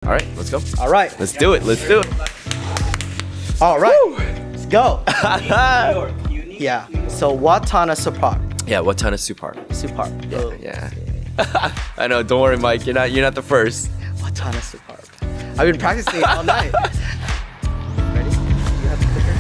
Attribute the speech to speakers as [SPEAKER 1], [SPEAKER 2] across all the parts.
[SPEAKER 1] All right, let's go.
[SPEAKER 2] All right.
[SPEAKER 1] Let's do it. Let's do it.
[SPEAKER 2] All right. Let's go.
[SPEAKER 1] Yeah,
[SPEAKER 2] Yeah. So Watanasuparp.
[SPEAKER 1] Watanasuparp.
[SPEAKER 2] Suparp.
[SPEAKER 1] Yeah,
[SPEAKER 2] Oh.
[SPEAKER 1] yeah. I know. Don't worry, Mike. You're not the first.
[SPEAKER 2] Watanasuparp. I've been practicing it all night. Ready? Do you have a clicker?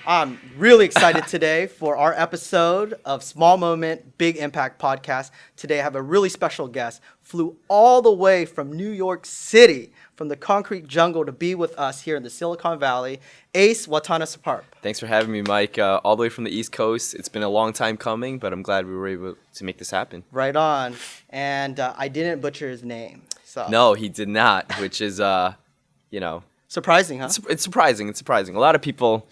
[SPEAKER 2] I'm really excited today for our episode of Small Moment, Big Impact podcast. Today I have a really special guest. Flew all the way from New York City, from the concrete jungle to be with us here in the Silicon Valley. Ace Watanasuparp.
[SPEAKER 1] Thanks for having me, Mike. All the way from the East Coast. It's been a long time coming, but I'm glad we were able to make this happen.
[SPEAKER 2] Right on. And I didn't butcher his name. So
[SPEAKER 1] No, he did not, which is,
[SPEAKER 2] surprising, huh?
[SPEAKER 1] it's surprising. It's surprising. A lot of people.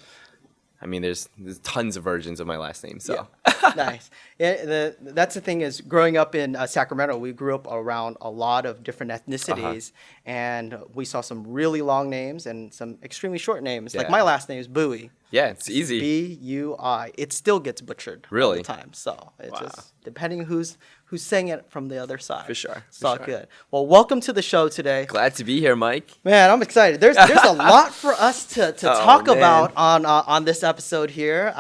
[SPEAKER 1] I mean, there's tons of versions of my last name, so.
[SPEAKER 2] Yeah. Nice. Yeah, that's the thing is, growing up in Sacramento, we grew up around a lot of different ethnicities, and we saw some really long names and some extremely short names. Like
[SPEAKER 1] Yeah.
[SPEAKER 2] my last name is Bowie.
[SPEAKER 1] Yeah, it's easy.
[SPEAKER 2] B-U-I. It still gets butchered all
[SPEAKER 1] Really?
[SPEAKER 2] the time. So it's
[SPEAKER 1] Wow.
[SPEAKER 2] just depending who's saying it from the other side.
[SPEAKER 1] For sure,
[SPEAKER 2] It's
[SPEAKER 1] for
[SPEAKER 2] all
[SPEAKER 1] sure.
[SPEAKER 2] good. Well, welcome to the show today.
[SPEAKER 1] Glad to be here, Mike.
[SPEAKER 2] Man, I'm excited. There's a lot for us to talk
[SPEAKER 1] man.
[SPEAKER 2] about on this episode here.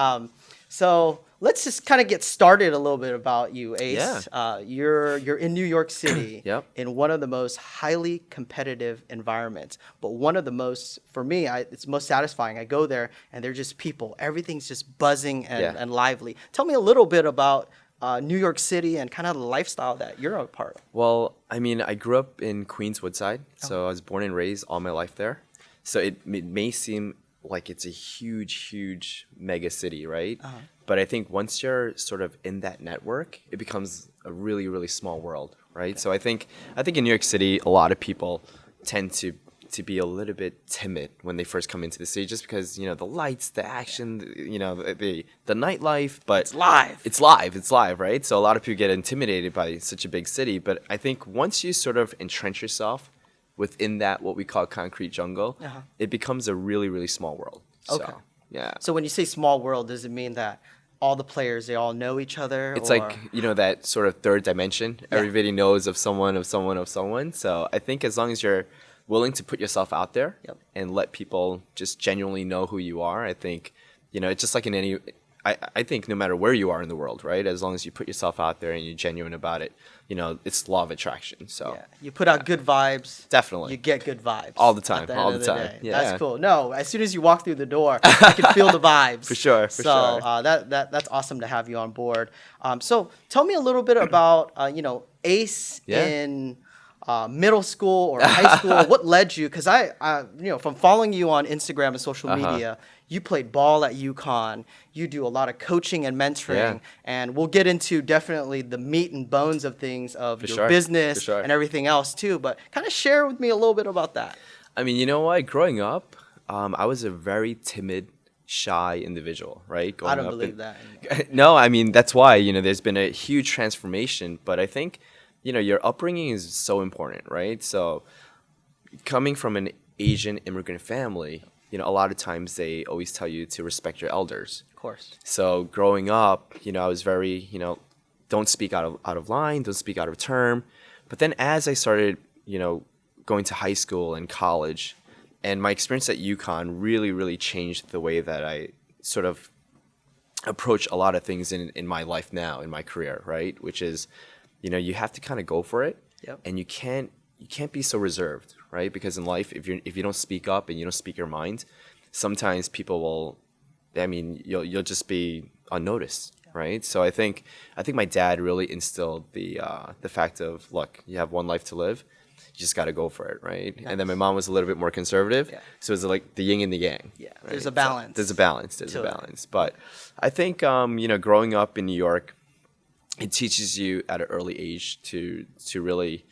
[SPEAKER 2] So let's just kind of get started a little bit about you, Ace.
[SPEAKER 1] Yeah.
[SPEAKER 2] You're in New York City.
[SPEAKER 1] Yep.
[SPEAKER 2] In one of the most highly competitive environments, but one of the most, for me, it's most satisfying. I go there and they're just people. Everything's just buzzing and lively. Tell me a little bit about New York City and kind of the lifestyle that you're a part of.
[SPEAKER 1] Well, I mean, I grew up in Queens Woodside, so I was born and raised all my life there. So it may seem like it's a huge mega city, right? But I think once you're sort of in that network, it becomes a really small world, right? So I think in New York City, a lot of people tend to be a little bit timid when they first come into the city, just because the lights, the action, the nightlife, but it's live, right? So a lot of people get intimidated by such a big city, but I think once you sort of entrench yourself within that what we call concrete jungle, it becomes a really small world.
[SPEAKER 2] Okay.
[SPEAKER 1] So, yeah.
[SPEAKER 2] So when you say small world, does it mean that all the players, they all know each other?
[SPEAKER 1] It's
[SPEAKER 2] or?
[SPEAKER 1] like, that sort of third dimension.
[SPEAKER 2] Yeah.
[SPEAKER 1] Everybody knows of someone. So I think as long as you're willing to put yourself out there and let people just genuinely know who you are, I think, it's just like in any, I think no matter where you are in the world, right? As long as you put yourself out there and you're genuine about it, it's law of attraction. So
[SPEAKER 2] Yeah. You put out good vibes.
[SPEAKER 1] Definitely.
[SPEAKER 2] You get good vibes.
[SPEAKER 1] All the time,
[SPEAKER 2] at end
[SPEAKER 1] all
[SPEAKER 2] of
[SPEAKER 1] the time.
[SPEAKER 2] day.
[SPEAKER 1] Yeah.
[SPEAKER 2] That's cool. No, as soon as you walk through the door, I can feel the vibes.
[SPEAKER 1] For sure, for
[SPEAKER 2] so,
[SPEAKER 1] sure.
[SPEAKER 2] that's awesome to have you on board. So tell me a little bit about, Ace in middle school or high school. What led you? Because from following you on Instagram and social media, you played ball at UConn. You do a lot of coaching and mentoring, and we'll get into definitely the meat and bones of things of your business and everything else too. But kind of share with me a little bit about that.
[SPEAKER 1] I mean, you know what? Growing up, I was a very timid, shy individual, right?
[SPEAKER 2] I don't believe that.
[SPEAKER 1] No, I mean, that's why, there's been a huge transformation. But I think, your upbringing is so important, right? So coming from an Asian immigrant family, a lot of times they always tell you to respect your elders.
[SPEAKER 2] Of course.
[SPEAKER 1] So growing up, I was very, don't speak out of line, don't speak out of term. But then as I started, going to high school and college, and my experience at UConn really changed the way that I sort of approach a lot of things in my life now, in my career, right? Which is, you have to kind of go for it, and you can't be so reserved, right? Because in life, if you don't speak up and you don't speak your mind, sometimes people will, you'll just be unnoticed, right? So I think my dad really instilled the fact of, look, you have one life to live, you just got to go for it, right? Nice. And then my mom was a little bit more conservative, so it's like the yin and the yang.
[SPEAKER 2] Yeah,
[SPEAKER 1] right?
[SPEAKER 2] there's a balance.
[SPEAKER 1] So there's a balance. But I think growing up in New York, it teaches you at an early age to really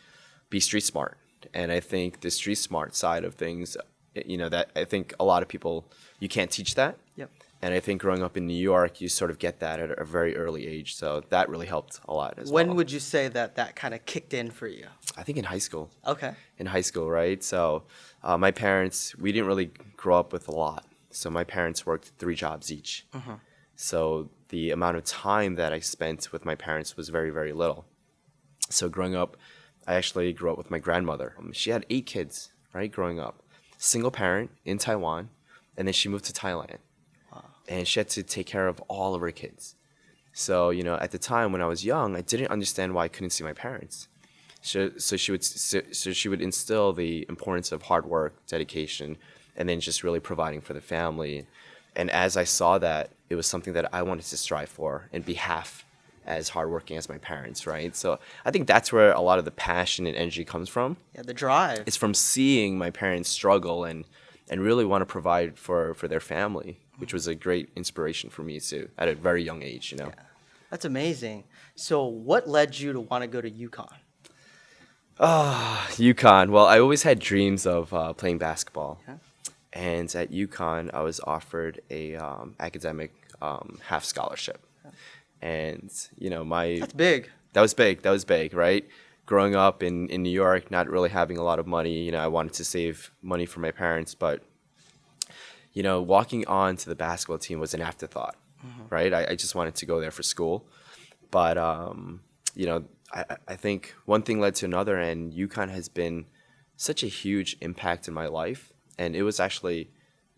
[SPEAKER 1] be street smart. And I think the street smart side of things, that I think a lot of people, you can't teach that.
[SPEAKER 2] Yep.
[SPEAKER 1] And I think growing up in New York, you sort of get that at a very early age. So that really helped a lot as well.
[SPEAKER 2] When would you say that kind of kicked in for you?
[SPEAKER 1] I think in high school.
[SPEAKER 2] Okay.
[SPEAKER 1] In high school, right? So my parents, we didn't really grow up with a lot. So my parents worked 3 jobs each. So the amount of time that I spent with my parents was very, very little. So growing up, I actually grew up with my grandmother. She had 8 kids, right, growing up. Single parent in Taiwan, and then she moved to Thailand. And she had to take care of all of her kids. So, at the time when I was young, I didn't understand why I couldn't see my parents. So she would instill the importance of hard work, dedication, and then just really providing for the family. And as I saw that, it was something that I wanted to strive for and be half as hardworking as my parents, right? So I think that's where a lot of the passion and energy comes from.
[SPEAKER 2] Yeah, the drive.
[SPEAKER 1] It's from seeing my parents struggle and really want to provide for their family, which was a great inspiration for me too at a very young age,
[SPEAKER 2] Yeah, that's amazing. So what led you to want to go to UConn?
[SPEAKER 1] UConn. Well, I always had dreams of playing basketball.
[SPEAKER 2] Yeah.
[SPEAKER 1] And at UConn, I was offered a academic half scholarship. And,
[SPEAKER 2] That's big.
[SPEAKER 1] That was big. That was big, right? Growing up in New York, not really having a lot of money, I wanted to save money for my parents. But, walking on to the basketball team was an afterthought, right? I just wanted to go there for school. But, I think one thing led to another, and UConn has been such a huge impact in my life. And it was actually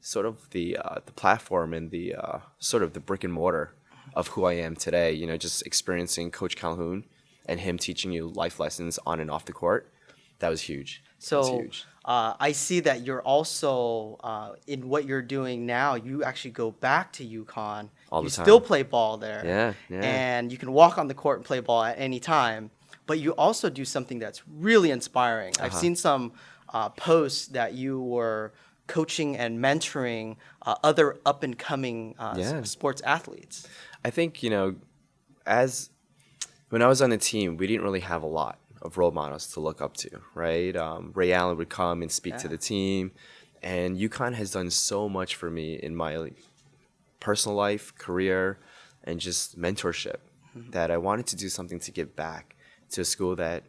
[SPEAKER 1] sort of the platform and the sort of the brick and mortar of who I am today. Just experiencing Coach Calhoun and him teaching you life lessons on and off the court. That was huge.
[SPEAKER 2] So I see that you're also in what you're doing now. You actually go back to UConn.
[SPEAKER 1] All the
[SPEAKER 2] you
[SPEAKER 1] time.
[SPEAKER 2] still play ball there.
[SPEAKER 1] Yeah.
[SPEAKER 2] And you can walk on the court and play ball at any time. But you also do something that's really inspiring. I've seen some posts that you were coaching and mentoring other up and coming sports athletes.
[SPEAKER 1] I think, as when I was on the team, we didn't really have a lot of role models to look up to, right? Ray Allen would come and speak to the team, and UConn has done so much for me in my personal life, career, and just mentorship that I wanted to do something to give back to a school that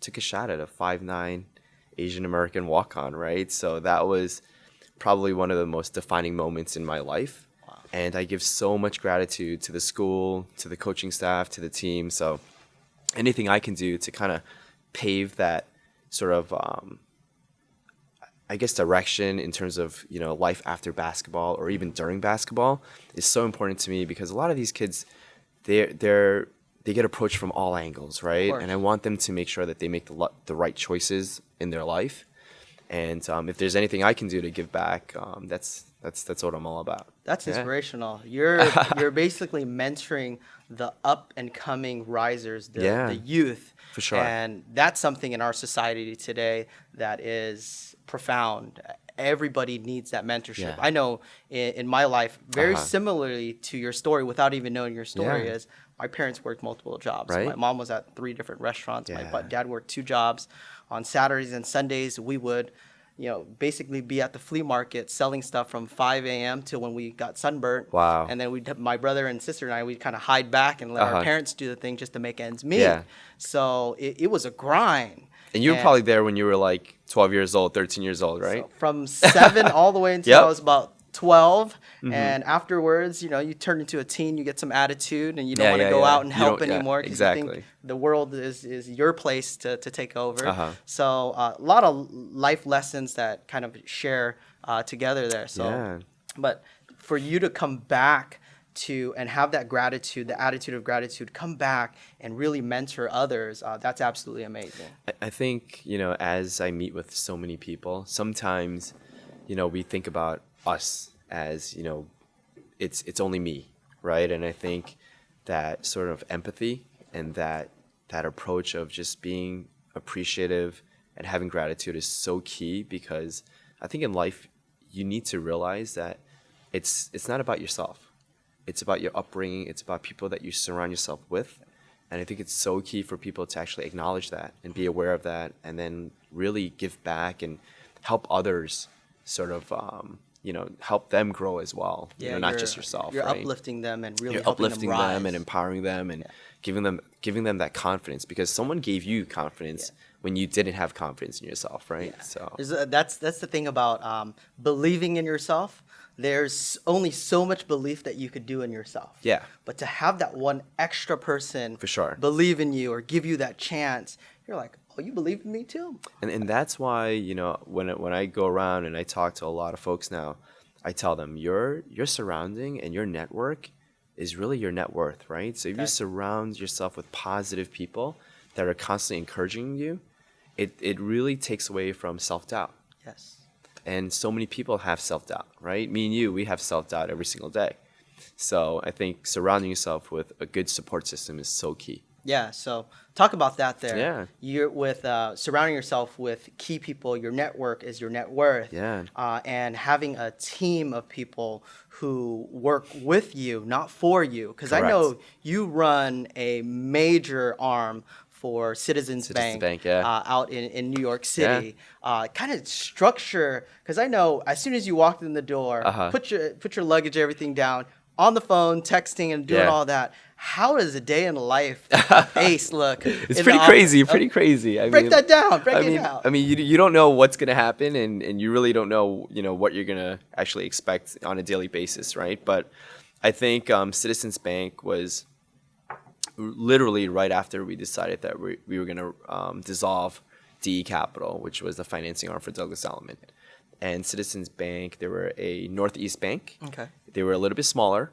[SPEAKER 1] took a shot at a 5'9" Asian American walk-on, right? So that was probably one of the most defining moments in my life. Wow. And I give so much gratitude to the school, to the coaching staff, to the team. So anything I can do to kind of pave that sort of, direction in terms of, life after basketball or even during basketball is so important to me, because a lot of these kids, they get approached from all angles, right? And I want them to make sure that they make the right choices in their life. And if there's anything I can do to give back, that's what I'm all about.
[SPEAKER 2] That's inspirational. You're basically mentoring the up and coming risers, the youth.
[SPEAKER 1] For sure.
[SPEAKER 2] And that's something in our society today that is profound. Everybody needs that mentorship.
[SPEAKER 1] Yeah.
[SPEAKER 2] I know in my life, very similarly to your story, without even knowing your story, is my parents worked multiple jobs.
[SPEAKER 1] Right.
[SPEAKER 2] My mom was at 3 different restaurants.
[SPEAKER 1] Yeah.
[SPEAKER 2] My dad worked 2 jobs. On Saturdays and Sundays, we would, basically be at the flea market selling stuff from 5 a.m. till when we got sunburnt.
[SPEAKER 1] Wow.
[SPEAKER 2] And then my brother and sister and I, we'd kind of hide back and let our parents do the thing just to make ends meet.
[SPEAKER 1] Yeah.
[SPEAKER 2] So it was a grind.
[SPEAKER 1] And you were probably there when you were like 12 years old, 13 years old, right?
[SPEAKER 2] So from 7 all the way until I was about 12. And afterwards, you turn into a teen, you get some attitude, and you don't want to go out and help anymore because you think the world is your place to take over. So a lot of life lessons that kind of share together there. So, but for you to come back to and have that gratitude, the attitude of gratitude, come back and really mentor others, that's absolutely amazing.
[SPEAKER 1] I think, as I meet with so many people, sometimes, we think about us as, it's only me, right? And I think that sort of empathy and that approach of just being appreciative and having gratitude is so key, because I think in life you need to realize that it's not about yourself. It's about your upbringing. It's about people that you surround yourself with. And I think it's so key for people to actually acknowledge that and be aware of that, and then really give back and help others sort of, help them grow as well. Not just yourself.
[SPEAKER 2] You're
[SPEAKER 1] right?
[SPEAKER 2] uplifting them and really
[SPEAKER 1] You're
[SPEAKER 2] helping
[SPEAKER 1] uplifting
[SPEAKER 2] them rise.
[SPEAKER 1] them and empowering them and giving them that confidence, because someone gave you confidence when you didn't have confidence in yourself, right?
[SPEAKER 2] Yeah.
[SPEAKER 1] So
[SPEAKER 2] That's the thing about believing in yourself. There's only so much belief that you could do in yourself.
[SPEAKER 1] Yeah.
[SPEAKER 2] But to have that one extra person
[SPEAKER 1] For sure.
[SPEAKER 2] believe in you or give you that chance, you're like, oh, you believe in me too.
[SPEAKER 1] And that's why, when I go around and I talk to a lot of folks now, I tell them your surrounding and your network is really your net worth, right? So if you surround yourself with positive people that are constantly encouraging you, it really takes away from self-doubt.
[SPEAKER 2] Yes.
[SPEAKER 1] And so many people have self-doubt, right? Me and you, we have self-doubt every single day. So I think surrounding yourself with a good support system is so key.
[SPEAKER 2] Yeah, so talk about that there.
[SPEAKER 1] Yeah.
[SPEAKER 2] You're with surrounding yourself with key people. Your network is your net worth.
[SPEAKER 1] Yeah.
[SPEAKER 2] And having a team of people who work with you, not for you. Because I know you run a major arm for Citizens Bank, out in New York City. Kind of structure, because I know as soon as you walked in the door, put your luggage, everything down, on the phone, texting and doing all that. How does a day in the life of Ace look?
[SPEAKER 1] It's pretty crazy, pretty crazy.
[SPEAKER 2] Break that down. Break it down.
[SPEAKER 1] I mean, you don't know what's going to happen, and you really don't know, what you're going to actually expect on a daily basis, right? But I think Citizens Bank was literally right after we decided that we were going to dissolve DE Capital, which was the financing arm for Douglas Elliman. And Citizens Bank, they were a Northeast bank.
[SPEAKER 2] Okay.
[SPEAKER 1] They were a little bit smaller,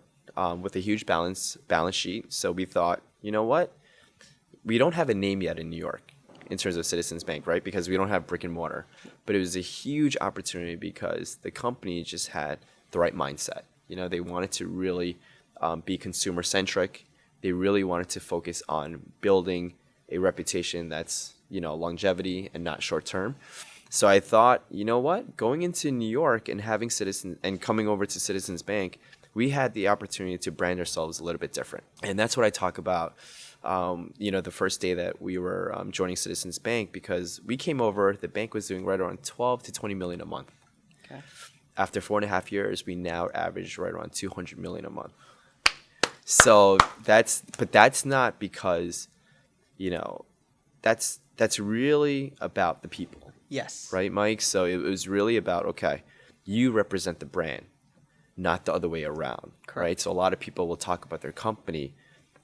[SPEAKER 1] with a huge balance sheet. So we thought, you know what? We don't have a name yet in New York in terms of Citizens Bank, right? Because we don't have brick and mortar. But it was a huge opportunity because the company just had the right mindset. They wanted to really be consumer centric. They really wanted to focus on building a reputation that's, longevity and not short term. So I thought, you know what? Going into New York and having Citizens and coming over to Citizens Bank, we had the opportunity to brand ourselves a little bit different. And that's what I talk about, the first day that we were joining Citizens Bank, because we came over, the bank was doing right around 12 to 20 million a month.
[SPEAKER 2] Okay. After
[SPEAKER 1] 4.5 years, we now average right around 200 million a month. So that's not because, that's really about the people.
[SPEAKER 2] Yes.
[SPEAKER 1] Right, Mike? So it was really about, okay, you represent the brand, not the other way around.
[SPEAKER 2] Correct.
[SPEAKER 1] Right? So a lot of people will talk about their company.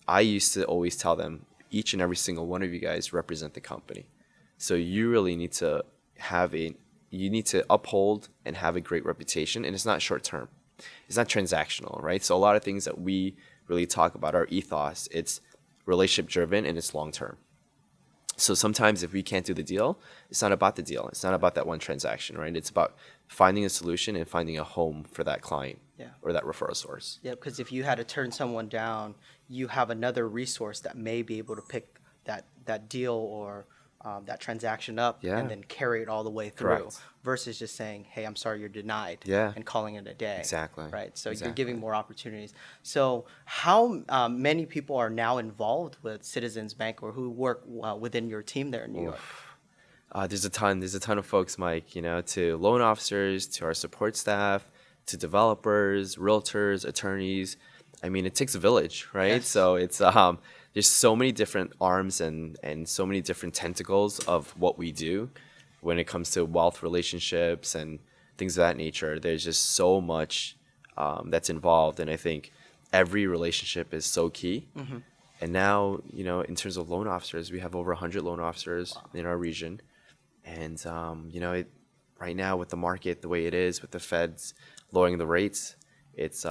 [SPEAKER 1] I used to always tell them, each and every single one of you guys represent the company. So you really need to uphold and have a great reputation, and it's not short term. It's not transactional, right? So a lot of things that we really talk about, our ethos, it's relationship driven and it's long term. So sometimes if we can't do the deal, it's not about the deal. It's not about that one transaction, right? It's about finding a solution and finding a home for that client or that referral source.
[SPEAKER 2] Yeah, because if you had to turn someone down, you have another resource that may be able to pick that deal or that transaction up and then carry it all the way through.
[SPEAKER 1] Correct.
[SPEAKER 2] Versus just saying, hey, I'm sorry, you're denied and calling it a day.
[SPEAKER 1] Exactly.
[SPEAKER 2] Right. So you're giving more opportunities. So how many people are now involved with Citizens Bank or who work within your team there in New York?
[SPEAKER 1] There's a ton of folks, Mike, to loan officers, to our support staff, to developers, realtors, attorneys. I mean, it takes a village, right?
[SPEAKER 2] Yes.
[SPEAKER 1] So it's there's so many different arms and so many different tentacles of what we do when it comes to wealth relationships and things of that nature. There's just so much that's involved, and I think every relationship is so key. Mm-hmm. And now, in terms of loan officers, we have over 100 loan officers in our region. And, right now with the market the way it is, with the feds lowering the rates, it's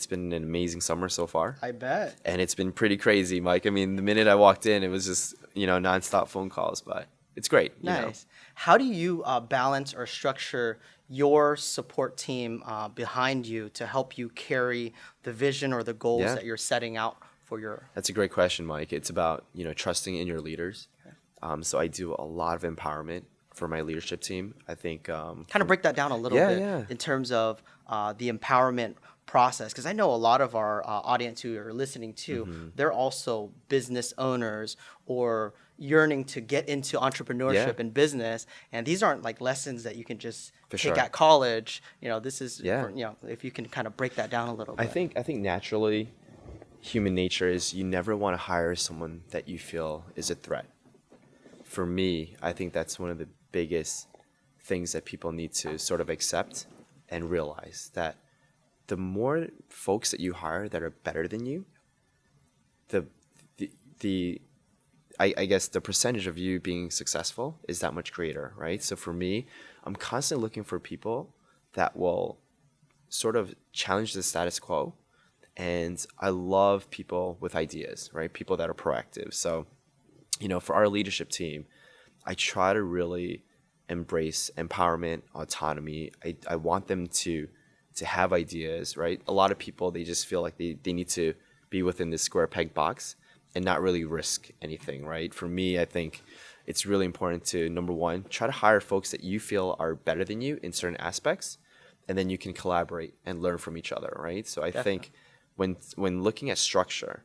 [SPEAKER 1] been an amazing summer so far.
[SPEAKER 2] I bet.
[SPEAKER 1] And it's been pretty crazy, Mike. I mean, the minute I walked in, it was just, nonstop phone calls, but it's great.
[SPEAKER 2] Nice. How do you balance or structure your support team behind you to help you carry the vision or the goals that you're setting out for your...
[SPEAKER 1] That's a great question, Mike. It's about, trusting in your leaders. Okay. So I do a lot of empowerment for my leadership team. I think... kind
[SPEAKER 2] of break that down a little bit in terms of the empowerment process, because I know a lot of our audience who are listening to, they're also business owners or yearning to get into entrepreneurship and business, and these aren't like lessons that you can just take at college. This is if you can kind of break that down a little bit.
[SPEAKER 1] I think naturally human nature is you never want to hire someone that you feel is a threat. For me, I think that's one of the biggest things that people need to sort of accept and realize, that the more folks that you hire that are better than you, I guess the percentage of you being successful is that much greater, right? So for me, I'm constantly looking for people that will sort of challenge the status quo. And I love people with ideas, right? People that are proactive. So, for our leadership team, I try to really embrace empowerment, autonomy. I want them to have ideas, right? A lot of people, they just feel like they need to be within this square peg box and not really risk anything, right? For me, I think it's really important to, number one, try to hire folks that you feel are better than you in certain aspects, and then you can collaborate and learn from each other, right? So I think when looking at structure,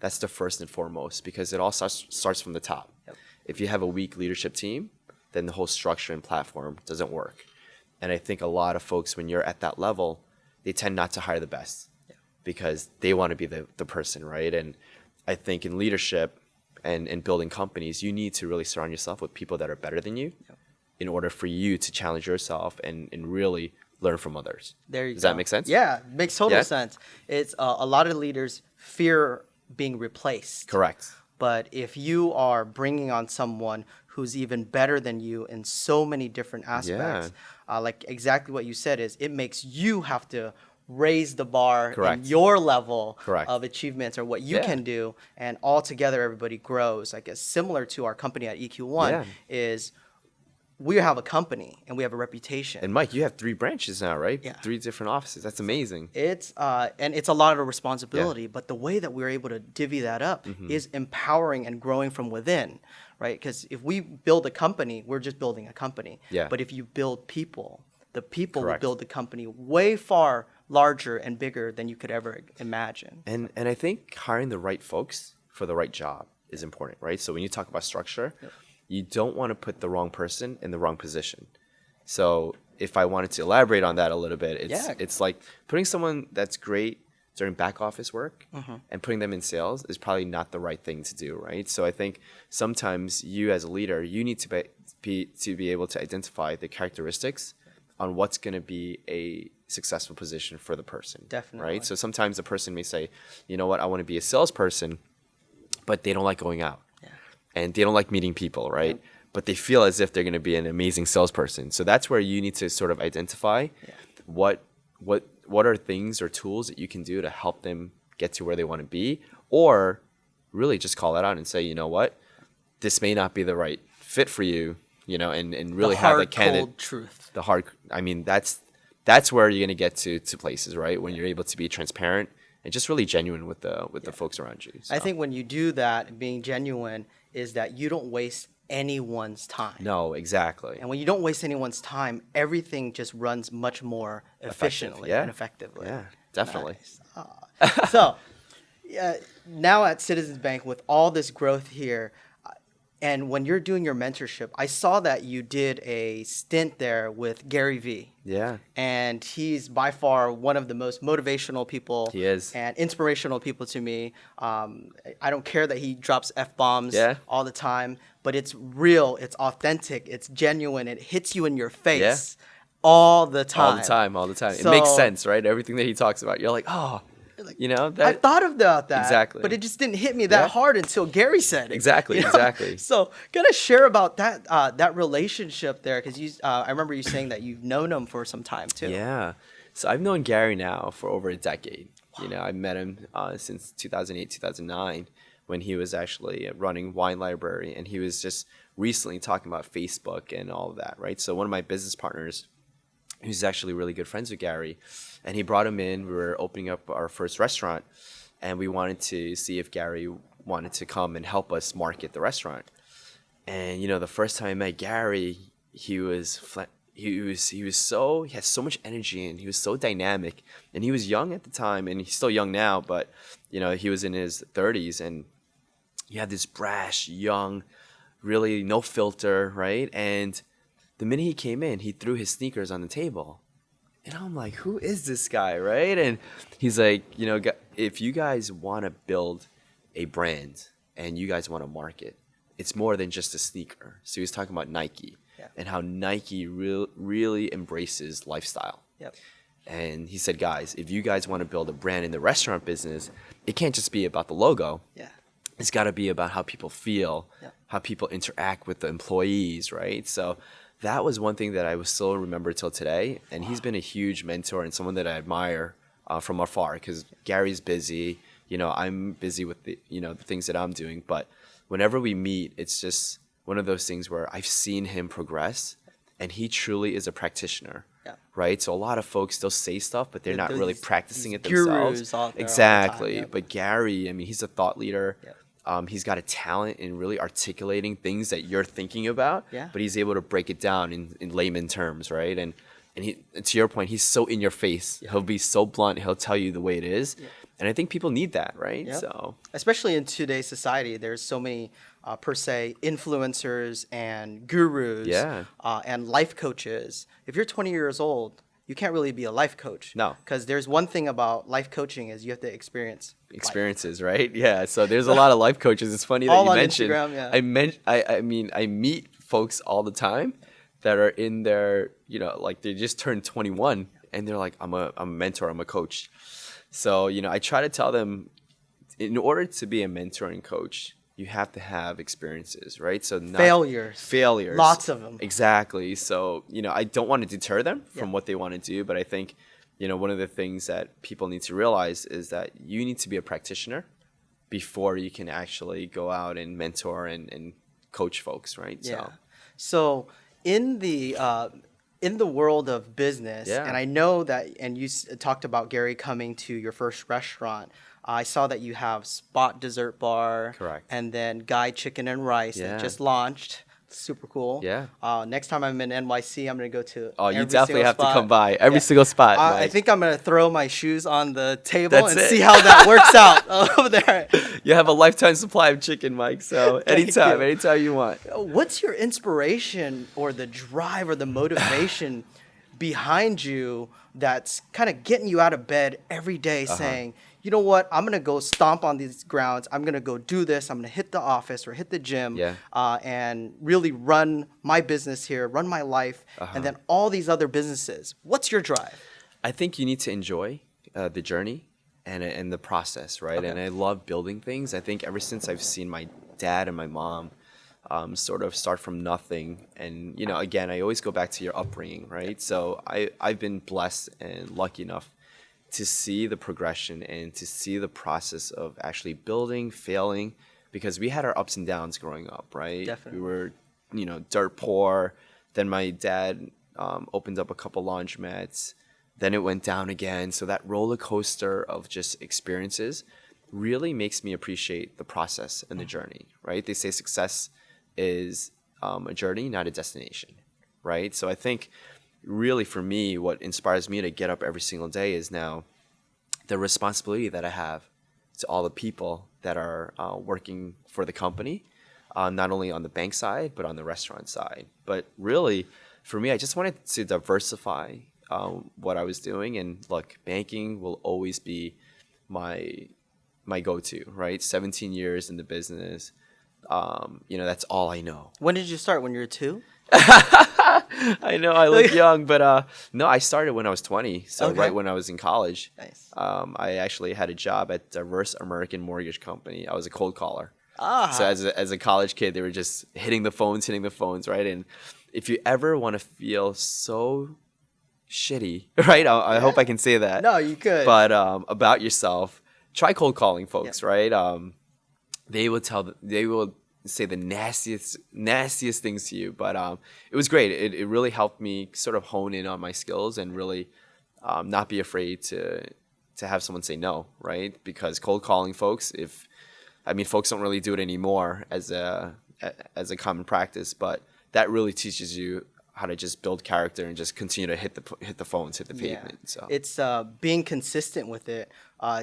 [SPEAKER 1] that's the first and foremost, because it all starts from the top. Yep. If you have a weak leadership team, then the whole structure and platform doesn't work. And I think a lot of folks, when you're at that level, they tend not to hire the best because they want to be the person, right? And I think in leadership and building companies, you need to really surround yourself with people that are better than you in order for you to challenge yourself and really learn from others.
[SPEAKER 2] There you
[SPEAKER 1] Does
[SPEAKER 2] go.
[SPEAKER 1] that make sense?
[SPEAKER 2] Yeah, makes total sense. It's a lot of leaders fear being replaced.
[SPEAKER 1] Correct.
[SPEAKER 2] But if you are bringing on someone who's even better than you in so many different aspects, like exactly what you said, is it makes you have to raise the bar in your level of achievements or what you can do, and all together everybody grows. I guess similar to our company at EQ1 is we have a company and we have a reputation.
[SPEAKER 1] And Mike, you have 3 branches now, right? Yeah. 3 different offices. That's amazing.
[SPEAKER 2] It's and it's a lot of responsibility, but the way that we're able to divvy that up is empowering and growing from within, right? Because if we build a company, we're just building a company.
[SPEAKER 1] Yeah.
[SPEAKER 2] But if you build people, the people will build the company way far larger and bigger than you could ever imagine.
[SPEAKER 1] And I think hiring the right folks for the right job is important, right? So when you talk about structure, you don't want to put the wrong person in the wrong position. So if I wanted to elaborate on that a little bit, it's like putting someone that's great during back office work and putting them in sales is probably not the right thing to do, right? So I think sometimes you as a leader, you need to be able to identify the characteristics on what's going to be a successful position for the person.
[SPEAKER 2] Definitely.
[SPEAKER 1] Right? So sometimes the person may say, you know what, I want to be a salesperson, but they don't like going out. Yeah. And they don't like meeting people, right? Yeah. But they feel as if they're going to be an amazing salesperson. So that's where you need to sort of identify what are things or tools that you can do to help them get to where they want to be, or really just call that out and say, you know what, this may not be the right fit for you, and really have the
[SPEAKER 2] cold truth.
[SPEAKER 1] I mean, that's where you're going to get to places, right? When you're able to be transparent and just really genuine with the folks around you. So.
[SPEAKER 2] I think when you do that, being genuine is that you don't waste anyone's time.
[SPEAKER 1] No, exactly.
[SPEAKER 2] And when you don't waste anyone's time, everything just runs much more efficiently and effectively.
[SPEAKER 1] Yeah, definitely.
[SPEAKER 2] Nice. So, now at Citizens Bank, with all this growth here, and when you're doing your mentorship, I saw that you did a stint there with Gary Vee.
[SPEAKER 1] Yeah.
[SPEAKER 2] And he's by far one of the most motivational people.
[SPEAKER 1] He is.
[SPEAKER 2] And inspirational people to me. I don't care that he drops F-bombs all the time, but it's real, it's authentic, it's genuine, it hits you in your face all the time.
[SPEAKER 1] All the time. So, it makes sense, right? Everything that he talks about. You're like, oh,
[SPEAKER 2] I thought about that.
[SPEAKER 1] Exactly.
[SPEAKER 2] But it just didn't hit me that hard until Gary said it.
[SPEAKER 1] Exactly. Exactly.
[SPEAKER 2] So, gonna share about that relationship there, because I remember you saying that you've known him for some time too.
[SPEAKER 1] Yeah. So I've known Gary now for over a decade. Wow. I met him since 2008, 2009, when he was actually running Wine Library, and he was just recently talking about Facebook and all of that, right? So one of my business partners, who's actually really good friends with Gary, and he brought him in. We were opening up our first restaurant, and we wanted to see if Gary wanted to come and help us market the restaurant. And the first time I met Gary, he had so much energy, and he was so dynamic, and he was young at the time, and he's still young now, but he was in his 30s, and he had this brash, young, really no filter, right? And the minute he came in, he threw his sneakers on the table. And I'm like, who is this guy, right? And he's like, if you guys want to build a brand and you guys want to market, it's more than just a sneaker. So he was talking about Nike and how Nike really embraces lifestyle.
[SPEAKER 2] Yep.
[SPEAKER 1] And he said, guys, if you guys want to build a brand in the restaurant business, it can't just be about the logo.
[SPEAKER 2] Yeah.
[SPEAKER 1] It's got to be about how people feel, how people interact with the employees, right? So that was one thing that I will still remember till today. And he's been a huge mentor and someone that I admire from afar, because Gary's busy. I'm busy with the things that I'm doing. But whenever we meet, it's just one of those things where I've seen him progress, and he truly is a practitioner.
[SPEAKER 2] Yeah.
[SPEAKER 1] Right. So a lot of folks, they'll say stuff, but they're not really practicing it
[SPEAKER 2] gurus
[SPEAKER 1] themselves.
[SPEAKER 2] out there
[SPEAKER 1] Exactly.
[SPEAKER 2] all the time,
[SPEAKER 1] But Gary, I mean, he's a thought leader.
[SPEAKER 2] Yep.
[SPEAKER 1] He's got a talent in really articulating things that you're thinking about, but he's able to break it down in layman terms, right? And he, to your point, he's so in your face. He'll be so blunt. He'll tell you the way it is. And I think people need that, right?
[SPEAKER 2] Yep.
[SPEAKER 1] So
[SPEAKER 2] especially in today's society, there's so many per se influencers and gurus and life coaches. If you're 20 years old, you can't really be a life coach.
[SPEAKER 1] No.
[SPEAKER 2] Because there's one thing about life coaching is you have to experience
[SPEAKER 1] experiences, right? Yeah. So there's a lot of life coaches. It's funny that
[SPEAKER 2] all
[SPEAKER 1] you
[SPEAKER 2] on
[SPEAKER 1] mentioned.
[SPEAKER 2] Instagram,
[SPEAKER 1] I meet folks all the time that are in their, like they just turned 21 and they're like, I'm a mentor, I'm a coach. So, I try to tell them, in order to be a mentor and coach, you have to have experiences, right? So failures,
[SPEAKER 2] lots of them.
[SPEAKER 1] Exactly. So, I don't want to deter them from what they want to do, but I think, one of the things that people need to realize is that you need to be a practitioner before you can actually go out and mentor and coach folks, right?
[SPEAKER 2] Yeah. So in the world of business, and I know that, and you talked about Gary coming to your first restaurant. I saw that you have Spot Dessert Bar.
[SPEAKER 1] Correct.
[SPEAKER 2] And then Guy Chicken and Rice that just launched. Super cool.
[SPEAKER 1] Yeah.
[SPEAKER 2] Next time I'm in NYC, I'm going to go to
[SPEAKER 1] you definitely have to come by. Every single spot.
[SPEAKER 2] I think I'm going to throw my shoes on the table and see how that works out over there.
[SPEAKER 1] You have a lifetime supply of chicken, Mike. So anytime you want.
[SPEAKER 2] What's your inspiration or the drive or the motivation behind you that's kind of getting you out of bed every day saying, you know what, I'm going to go stomp on these grounds. I'm going to go do this. I'm going to hit the office or hit the gym and really run my business here, run my life, and then all these other businesses. What's your drive?
[SPEAKER 1] I think you need to enjoy the journey and the process, right? Okay. And I love building things. I think ever since I've seen my dad and my mom sort of start from nothing. And, again, I always go back to your upbringing, right? So I've been blessed and lucky enough to see the progression and to see the process of actually building, failing, because we had our ups and downs growing up, right?
[SPEAKER 2] Definitely.
[SPEAKER 1] We were, dirt poor. Then my dad opened up a couple laundromats. Then it went down again. So that roller coaster of just experiences really makes me appreciate the process and the journey, right? They say success is a journey, not a destination, right? So I think really for me, what inspires me to get up every single day is now the responsibility that I have to all the people that are working for the company, not only on the bank side, but on the restaurant side. But really, for me, I just wanted to diversify what I was doing. And look, banking will always be my go-to, right? 17 years in the business. That's all I know.
[SPEAKER 2] When did you start? When you were 2?
[SPEAKER 1] I know I look young, but no, I started when I was 20, so right when I was in college.
[SPEAKER 2] Nice.
[SPEAKER 1] I actually had a job at Diverse American Mortgage Company. I was a cold caller. So as a college kid, they were just hitting the phones, right? And if you ever want to feel so shitty, right? I hope I can say that.
[SPEAKER 2] No, you could.
[SPEAKER 1] But about yourself, try cold calling folks, right? They will say the nastiest things to you, but it was great. It really helped me sort of hone in on my skills and really not be afraid to have someone say no, right? Because cold calling folks, folks don't really do it anymore as a common practice, but that really teaches you how to just build character and just continue to hit the phones, hit the pavement. So
[SPEAKER 2] it's being consistent with it.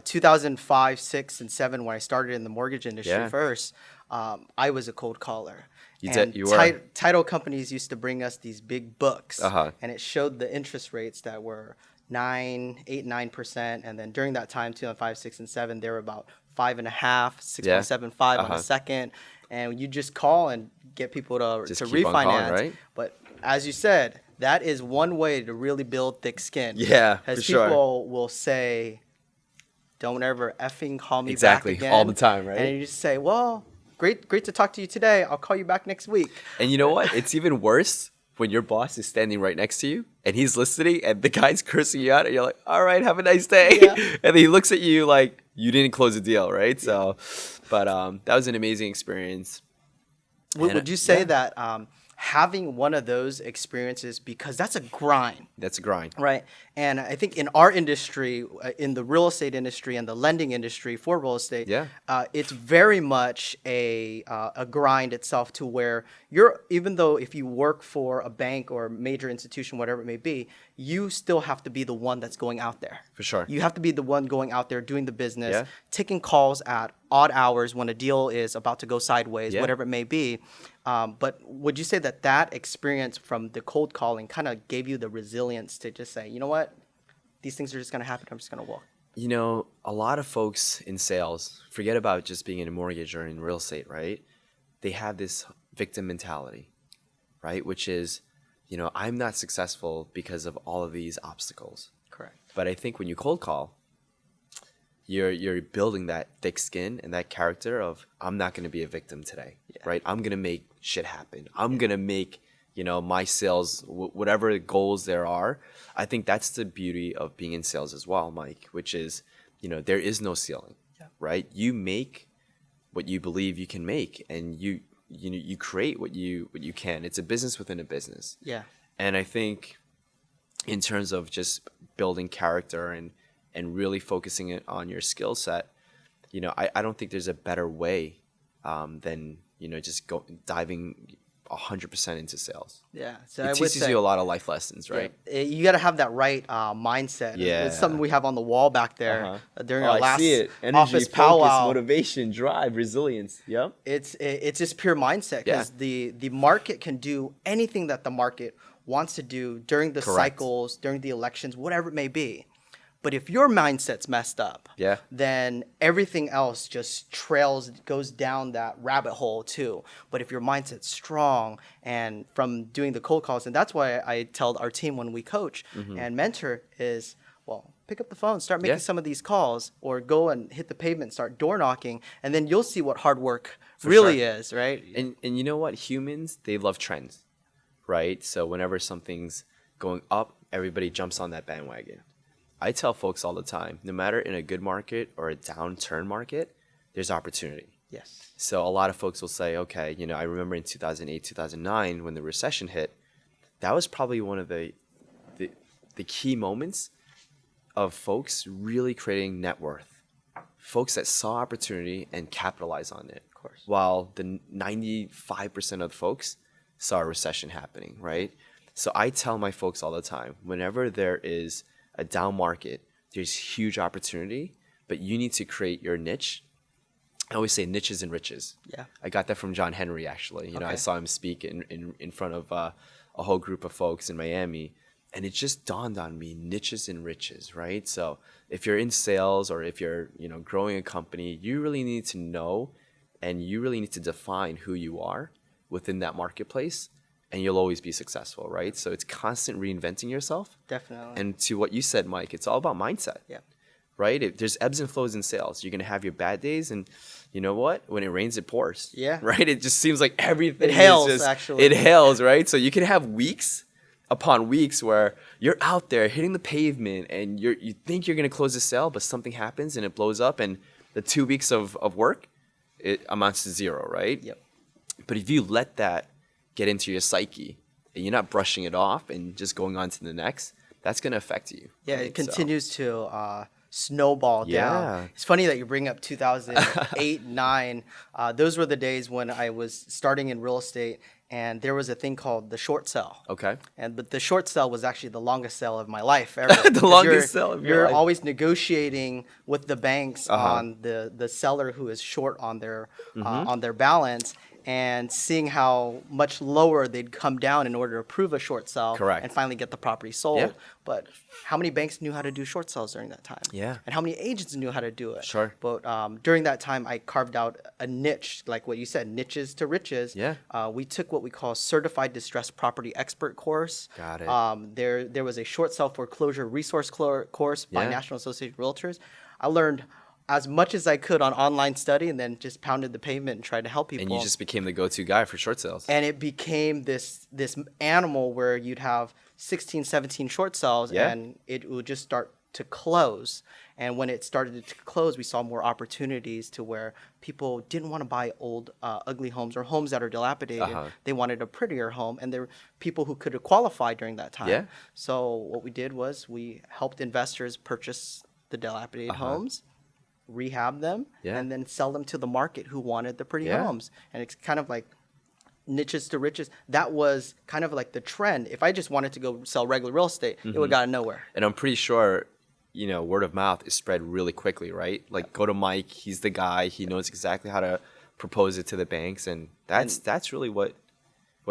[SPEAKER 2] 2005, 6, and 7, when I started in the mortgage industry first, I was a cold caller.
[SPEAKER 1] You were.
[SPEAKER 2] Title companies used to bring us these big books,
[SPEAKER 1] Uh-huh.
[SPEAKER 2] and it showed the interest rates that were 9%, and then during that time, 2005, 6, and 7, they were about 5.5, 6.75 on
[SPEAKER 1] Uh-huh.
[SPEAKER 2] a second, and you just call and get people to
[SPEAKER 1] Just keep on
[SPEAKER 2] refinance.
[SPEAKER 1] calling, right?
[SPEAKER 2] But as you said, that is one way to really build thick skin.
[SPEAKER 1] Yeah,
[SPEAKER 2] as
[SPEAKER 1] for sure.
[SPEAKER 2] people will say, "Don't ever effing call me
[SPEAKER 1] Exactly,
[SPEAKER 2] back again."
[SPEAKER 1] all the time, right?
[SPEAKER 2] And you just say, "Well, great to talk to you today. I'll call you back next week."
[SPEAKER 1] And you know what? It's even worse when your boss is standing right next to you and he's listening and the guy's cursing you out and you're like, all right, have a nice day.
[SPEAKER 2] Yeah.
[SPEAKER 1] And then he looks at you like you didn't close the deal, right? So, but that was an amazing experience.
[SPEAKER 2] Would you say that having one of those experiences, because that's a grind,
[SPEAKER 1] That's a grind.
[SPEAKER 2] right? And I think in our industry, in the real estate industry and the lending industry for real estate,
[SPEAKER 1] Yeah.
[SPEAKER 2] it's very much a grind itself, to where even though if you work for a bank or a major institution, whatever it may be, you still have to be the one that's going out there.
[SPEAKER 1] For sure.
[SPEAKER 2] You have to be the one going out there doing the business,
[SPEAKER 1] Yeah.
[SPEAKER 2] taking calls at odd hours when a deal is about to go sideways,
[SPEAKER 1] Yeah.
[SPEAKER 2] whatever it may be. But would you say that experience from the cold calling kind of gave you the resilience to just say, you know what, these things are just going to happen. I'm just going to walk.
[SPEAKER 1] You know, a lot of folks in sales forget about just being in a mortgage or in real estate, right? They have this victim mentality, right? Which is, you know, I'm not successful because of all of these obstacles.
[SPEAKER 2] Correct.
[SPEAKER 1] But I think when you cold call, you're building that thick skin and that character of, I'm not going to be a victim today, right? I'm going to make shit happen. I'm going to make, you know, my sales, whatever goals there are. I think that's the beauty of being in sales as well, Mike, which is, you know, there is no ceiling, right? You make what you believe you can make, and you create what you can. It's a business within a business.
[SPEAKER 2] Yeah.
[SPEAKER 1] And I think in terms of just building character and really focusing it on your skill set, you know, I don't think there's a better way than, you know, just diving 100% into sales.
[SPEAKER 2] Yeah. So
[SPEAKER 1] It
[SPEAKER 2] I would
[SPEAKER 1] teaches
[SPEAKER 2] say,
[SPEAKER 1] you a lot of life lessons, right?
[SPEAKER 2] you got to have that right mindset.
[SPEAKER 1] Yeah.
[SPEAKER 2] It's something we have on the wall back there during our
[SPEAKER 1] I
[SPEAKER 2] last
[SPEAKER 1] see it. Energy,
[SPEAKER 2] office
[SPEAKER 1] focus,
[SPEAKER 2] powwow.
[SPEAKER 1] motivation, drive, resilience. Yep.
[SPEAKER 2] It's just pure mindset, because the market can do anything that the market wants to do during the
[SPEAKER 1] Correct.
[SPEAKER 2] cycles, during the elections, whatever it may be. But if your mindset's messed up, then everything else just goes down that rabbit hole too. But if your mindset's strong, and from doing the cold calls, and that's why I tell our team when we coach and mentor is, well, pick up the phone, start making some of these calls, or go and hit the pavement, start door knocking, and then you'll see what hard work really is, right?
[SPEAKER 1] And you know what? Humans, they love trends, right? So whenever something's going up, everybody jumps on that bandwagon. I tell folks all the time, no matter in a good market or a downturn market, there's opportunity.
[SPEAKER 2] Yes.
[SPEAKER 1] So a lot of folks will say, okay, you know, I remember in 2008, 2009, when the recession hit, that was probably one of the key moments of folks really creating net worth. Folks that saw opportunity and capitalized on it.
[SPEAKER 2] Of course.
[SPEAKER 1] While the 95% of folks saw a recession happening, right? So I tell my folks all the time, whenever there is a down market, there's huge opportunity, but you need to create your niche. I always say niches and riches.
[SPEAKER 2] Yeah.
[SPEAKER 1] I got that from John Henry, actually. You know, I saw him speak in front of a whole group of folks in Miami, and it just dawned on me, niches and riches, right? So if you're in sales or if you're, you know, growing a company, you really need to know and you really need to define who you are within that marketplace, and you'll always be successful, right? So it's constant reinventing yourself.
[SPEAKER 2] Definitely.
[SPEAKER 1] And to what you said, Mike, it's all about mindset.
[SPEAKER 2] Yeah.
[SPEAKER 1] Right? There's ebbs and flows in sales. You're going to have your bad days, and you know what? When it rains, it pours.
[SPEAKER 2] Yeah.
[SPEAKER 1] Right? It just seems like everything
[SPEAKER 2] It hails,
[SPEAKER 1] is just,
[SPEAKER 2] actually.
[SPEAKER 1] It hails, right? So you can have weeks upon weeks where you're out there hitting the pavement and you think you're going to close the sale, but something happens and it blows up, and the 2 weeks of work, it amounts to zero, right?
[SPEAKER 2] Yep.
[SPEAKER 1] But if you let that get into your psyche and you're not brushing it off and just going on to the next, that's going to affect you.
[SPEAKER 2] Yeah,
[SPEAKER 1] right?
[SPEAKER 2] it continues to snowball down.
[SPEAKER 1] Yeah.
[SPEAKER 2] It's funny that you bring up 2008, 9. Those were the days when I was starting in real estate, and there was a thing called the short sell.
[SPEAKER 1] Okay.
[SPEAKER 2] But the short sell was actually the longest sell of my life ever.
[SPEAKER 1] The
[SPEAKER 2] 'Cause
[SPEAKER 1] longest sell of your
[SPEAKER 2] you're
[SPEAKER 1] life.
[SPEAKER 2] always negotiating with the banks
[SPEAKER 1] Uh-huh.
[SPEAKER 2] on the seller who is short on
[SPEAKER 1] Mm-hmm.
[SPEAKER 2] their balance, and seeing how much lower they'd come down in order to approve a short sell.
[SPEAKER 1] Correct.
[SPEAKER 2] And finally get the property sold.
[SPEAKER 1] Yeah.
[SPEAKER 2] But how many banks knew how to do short sells during that time?
[SPEAKER 1] Yeah.
[SPEAKER 2] And how many agents knew how to do it?
[SPEAKER 1] Sure.
[SPEAKER 2] But during that time, I carved out a niche, like what you said, niches to riches.
[SPEAKER 1] Yeah.
[SPEAKER 2] We took what we call certified distressed property expert course.
[SPEAKER 1] Got it.
[SPEAKER 2] There was a short sell foreclosure resource course by
[SPEAKER 1] Yeah.
[SPEAKER 2] National Association of Realtors. I learned as much as I could on online study, and then just pounded the pavement and tried to help people.
[SPEAKER 1] And you just became the go-to guy for short sales.
[SPEAKER 2] And it became this animal where you'd have 16, 17 short sells,
[SPEAKER 1] Yeah.
[SPEAKER 2] and it would just start to close. And when it started to close, we saw more opportunities to where people didn't want to buy old, ugly homes or homes that are dilapidated.
[SPEAKER 1] Uh-huh.
[SPEAKER 2] They wanted a prettier home, and there were people who could qualify during that time.
[SPEAKER 1] Yeah.
[SPEAKER 2] So what we did was we helped investors purchase the dilapidated homes, rehab them,
[SPEAKER 1] Yeah.
[SPEAKER 2] and then sell them to the market who wanted the pretty
[SPEAKER 1] Yeah.
[SPEAKER 2] homes. And it's kind of like niches to riches. That was kind of like the trend. If I just wanted to go sell regular real estate, it would have gotten nowhere.
[SPEAKER 1] And I'm pretty sure, word of mouth is spread really quickly, right? Like, go to Mike. He's the guy. He knows exactly how to propose it to the banks, and that's really what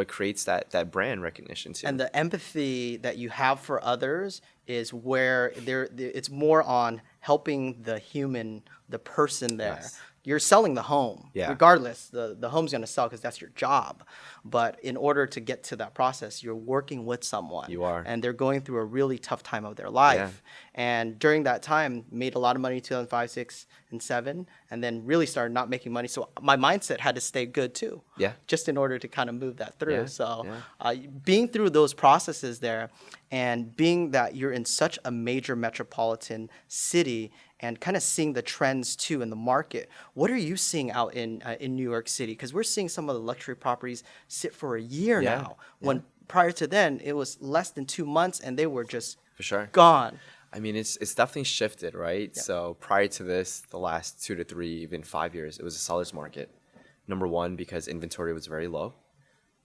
[SPEAKER 1] creates that brand recognition too.
[SPEAKER 2] And the empathy that you have for others is where it's more on helping the human, the person there.
[SPEAKER 1] Yes.
[SPEAKER 2] You're selling the home.
[SPEAKER 1] Yeah.
[SPEAKER 2] Regardless, the home's going to sell because that's your job. But in order to get to that process, you're working with someone.
[SPEAKER 1] You are.
[SPEAKER 2] And they're going through a really tough time of their life. And during that time, made a lot of money in 2005, 6, and 7, and then really started not making money. So my mindset had to stay good too.
[SPEAKER 1] Yeah.
[SPEAKER 2] Just in order to kind of move that through.
[SPEAKER 1] Yeah,
[SPEAKER 2] So
[SPEAKER 1] yeah.
[SPEAKER 2] being through those processes there, and being that you're in such a major metropolitan city, and kind of seeing the trends too in the market. What are you seeing out in New York City? Because we're seeing some of the luxury properties sit for a year
[SPEAKER 1] Yeah,
[SPEAKER 2] now. When prior to then, it was less than 2 months, and they were just
[SPEAKER 1] For sure.
[SPEAKER 2] gone.
[SPEAKER 1] I mean, it's definitely shifted, right?
[SPEAKER 2] Yeah.
[SPEAKER 1] So prior to this, the last 2 to 3, even 5 years, it was a seller's market. Number one, because inventory was very low.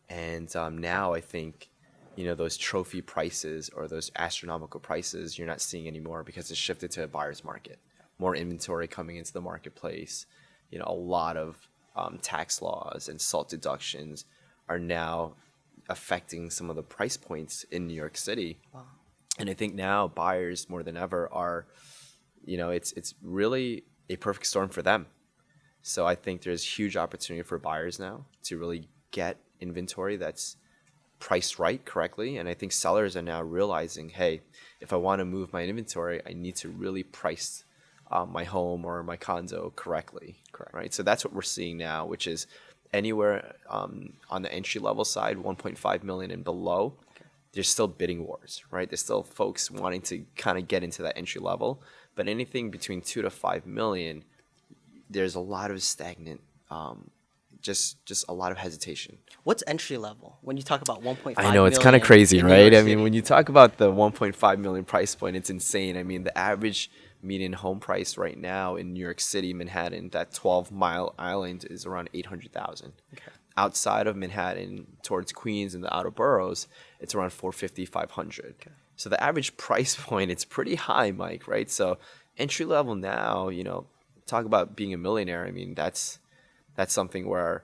[SPEAKER 1] And now I think, those trophy prices or those astronomical prices you're not seeing anymore because it's shifted to a buyer's market. More inventory coming into the marketplace. A lot of tax laws and SALT deductions are now affecting some of the price points in New York City.
[SPEAKER 2] Wow.
[SPEAKER 1] And I think now buyers more than ever are, it's really a perfect storm for them. So I think there's huge opportunity for buyers now to really get inventory that's priced right correctly. And I think sellers are now realizing, hey, if I want to move my inventory, I need to really price my home or my condo correctly.
[SPEAKER 2] Correct.
[SPEAKER 1] Right. So that's what we're seeing now, which is anywhere on the entry level side, 1.5 million and below. There's still bidding wars, right? There's still folks wanting to kind of get into that entry level, but anything between 2 to 5 million, there's a lot of stagnant, just a lot of hesitation.
[SPEAKER 2] What's entry level when you talk about 1.5
[SPEAKER 1] I know it's kind of crazy, right? I mean, when you talk about the 1.5 million price point, it's insane. I mean, the average median home price right now in New York City, Manhattan, that 12-mile island is around 800,000.
[SPEAKER 2] Okay.
[SPEAKER 1] Outside of Manhattan, towards Queens and the outer boroughs, it's around 450, 500.
[SPEAKER 2] Okay.
[SPEAKER 1] So the average price point, it's pretty high, Mike, right? So entry level now, talk about being a millionaire. I mean, that's something where,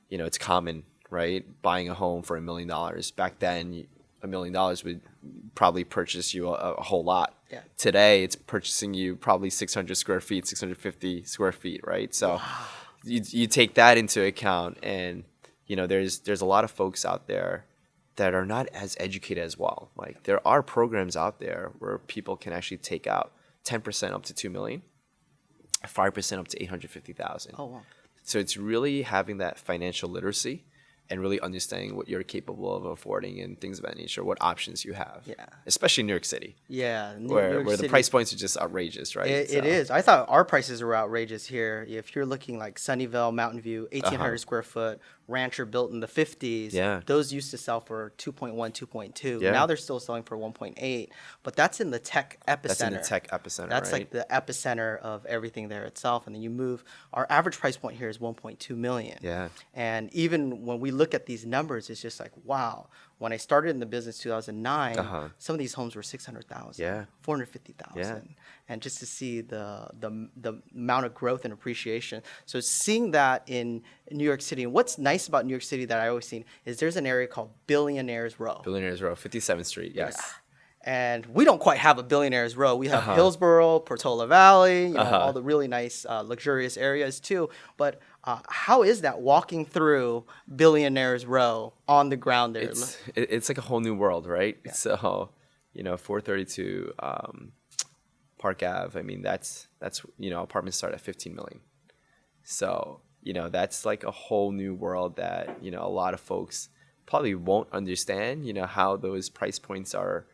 [SPEAKER 1] it's common, right? Buying a home for $1 million. Back then, $1 million would probably purchase you a whole lot.
[SPEAKER 2] Yeah.
[SPEAKER 1] Today, it's purchasing you probably 600 square feet, 650 square feet, right? So
[SPEAKER 2] Wow.
[SPEAKER 1] you take that into account, and there's a lot of folks out there that are not as educated as well. Like, there are programs out there where people can actually take out 10% up to $2 million, 5% up to 850,000.
[SPEAKER 2] Oh, wow.
[SPEAKER 1] So it's really having that financial literacy and really understanding what you're capable of affording and things of that nature, what options you have.
[SPEAKER 2] Yeah.
[SPEAKER 1] Especially in New York City,
[SPEAKER 2] Yeah.
[SPEAKER 1] where the price points are just outrageous, right?
[SPEAKER 2] It is. I thought our prices were outrageous here. If you're looking like Sunnyvale, Mountain View, 1,800 square foot, rancher built in the 50s.
[SPEAKER 1] Yeah.
[SPEAKER 2] Those used to sell for 2.1, 2.2.
[SPEAKER 1] Yeah.
[SPEAKER 2] Now they're still selling for 1.8. But that's in the tech epicenter.
[SPEAKER 1] That's in the tech epicenter,
[SPEAKER 2] That's
[SPEAKER 1] right?
[SPEAKER 2] like the epicenter of everything there itself. And then you move. Our average price point here is 1.2 million.
[SPEAKER 1] Yeah.
[SPEAKER 2] And even when we look at these numbers, it's just like, wow. When I started in the business 2009, some of these homes were 600,000,
[SPEAKER 1] Yeah.
[SPEAKER 2] 450,000,
[SPEAKER 1] Yeah.
[SPEAKER 2] and just to see the amount of growth and appreciation. So seeing that in New York City, and what's nice about New York City that I always seen is there's an area called Billionaires Row.
[SPEAKER 1] Billionaires Row, 57th Street. Yes.
[SPEAKER 2] Yeah. And we don't quite have a Billionaires Row. We have Hillsborough, Portola Valley, all the really nice, luxurious areas too. But how is that walking through Billionaires Row on the ground there?
[SPEAKER 1] It's like a whole new world, right? Yeah. So, 432 Park Ave. I mean, that's apartments start at 15 million. So, that's like a whole new world that a lot of folks probably won't understand. How those price points are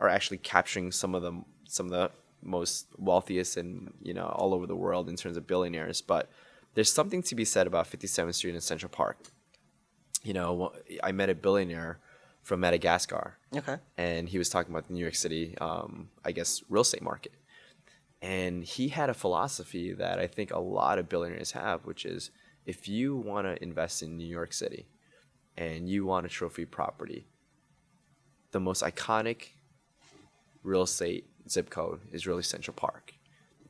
[SPEAKER 1] actually capturing some of the most wealthiest and all over the world in terms of billionaires. But there's something to be said about 57th Street in Central Park. I met a billionaire from Madagascar.
[SPEAKER 2] Okay.
[SPEAKER 1] And he was talking about the New York City, real estate market. And he had a philosophy that I think a lot of billionaires have, which is if you want to invest in New York City and you want a trophy property, the most iconic real estate zip code is really Central Park.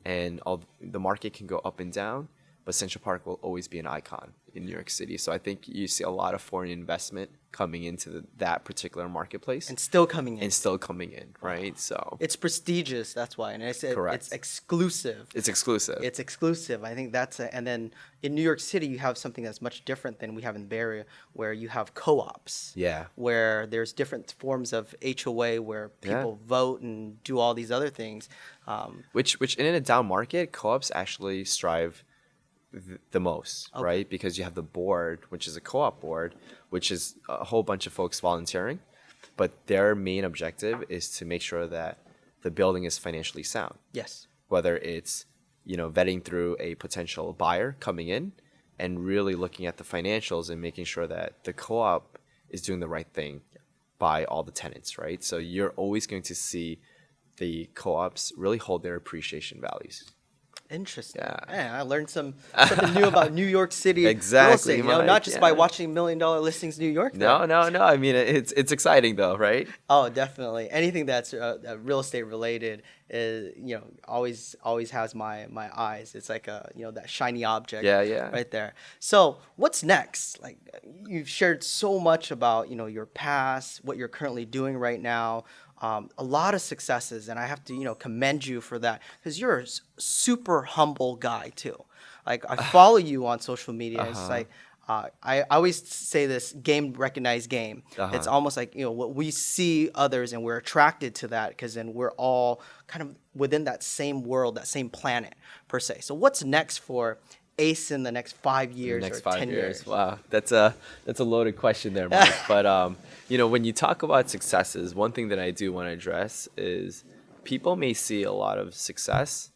[SPEAKER 1] And the market can go up and down, but Central Park will always be an icon in New York City. So I think you see a lot of foreign investment coming into that particular marketplace.
[SPEAKER 2] And still coming in.
[SPEAKER 1] And still coming in, right? So
[SPEAKER 2] it's prestigious, that's why. And
[SPEAKER 1] correct.
[SPEAKER 2] It's exclusive.
[SPEAKER 1] It's exclusive.
[SPEAKER 2] It's exclusive. I think and then in New York City, you have something that's much different than we have in the Bay Area, where you have co-ops.
[SPEAKER 1] Yeah.
[SPEAKER 2] Where there's different forms of HOA where people vote and do all these other things.
[SPEAKER 1] Which in a down market, co-ops actually strive the most, right? Because you have the board, which is a co-op board, which is a whole bunch of folks volunteering, but their main objective is to make sure that the building is financially sound.
[SPEAKER 2] Yes.
[SPEAKER 1] Whether it's, vetting through a potential buyer coming in and really looking at the financials and making sure that the co-op is doing the right thing by all the tenants, right? So you're always going to see the co-ops really hold their appreciation values.
[SPEAKER 2] Interesting.
[SPEAKER 1] Yeah.
[SPEAKER 2] Man, I learned something new about New York City
[SPEAKER 1] exactly,
[SPEAKER 2] real estate, not just by watching $1 Million Listings New York.
[SPEAKER 1] No. I mean, it's exciting though, right?
[SPEAKER 2] Oh, definitely. Anything that's real estate related is, always has my eyes. It's like that shiny object.
[SPEAKER 1] Yeah.
[SPEAKER 2] Right there. So what's next? Like you've shared so much about, your past, what you're currently doing right now. A lot of successes, and I have to, commend you for that because you're a super humble guy too. Like I follow you on social media. It's like I always say this: game recognized game. It's almost like what we see others, and we're attracted to that because then we're all kind of within that same world, that same planet per se. So what's next for Ace in the next 5 years or 10 years?
[SPEAKER 1] Wow, that's a loaded question there, Mark. But when you talk about successes, one thing that I do want to address is people may see a lot of success,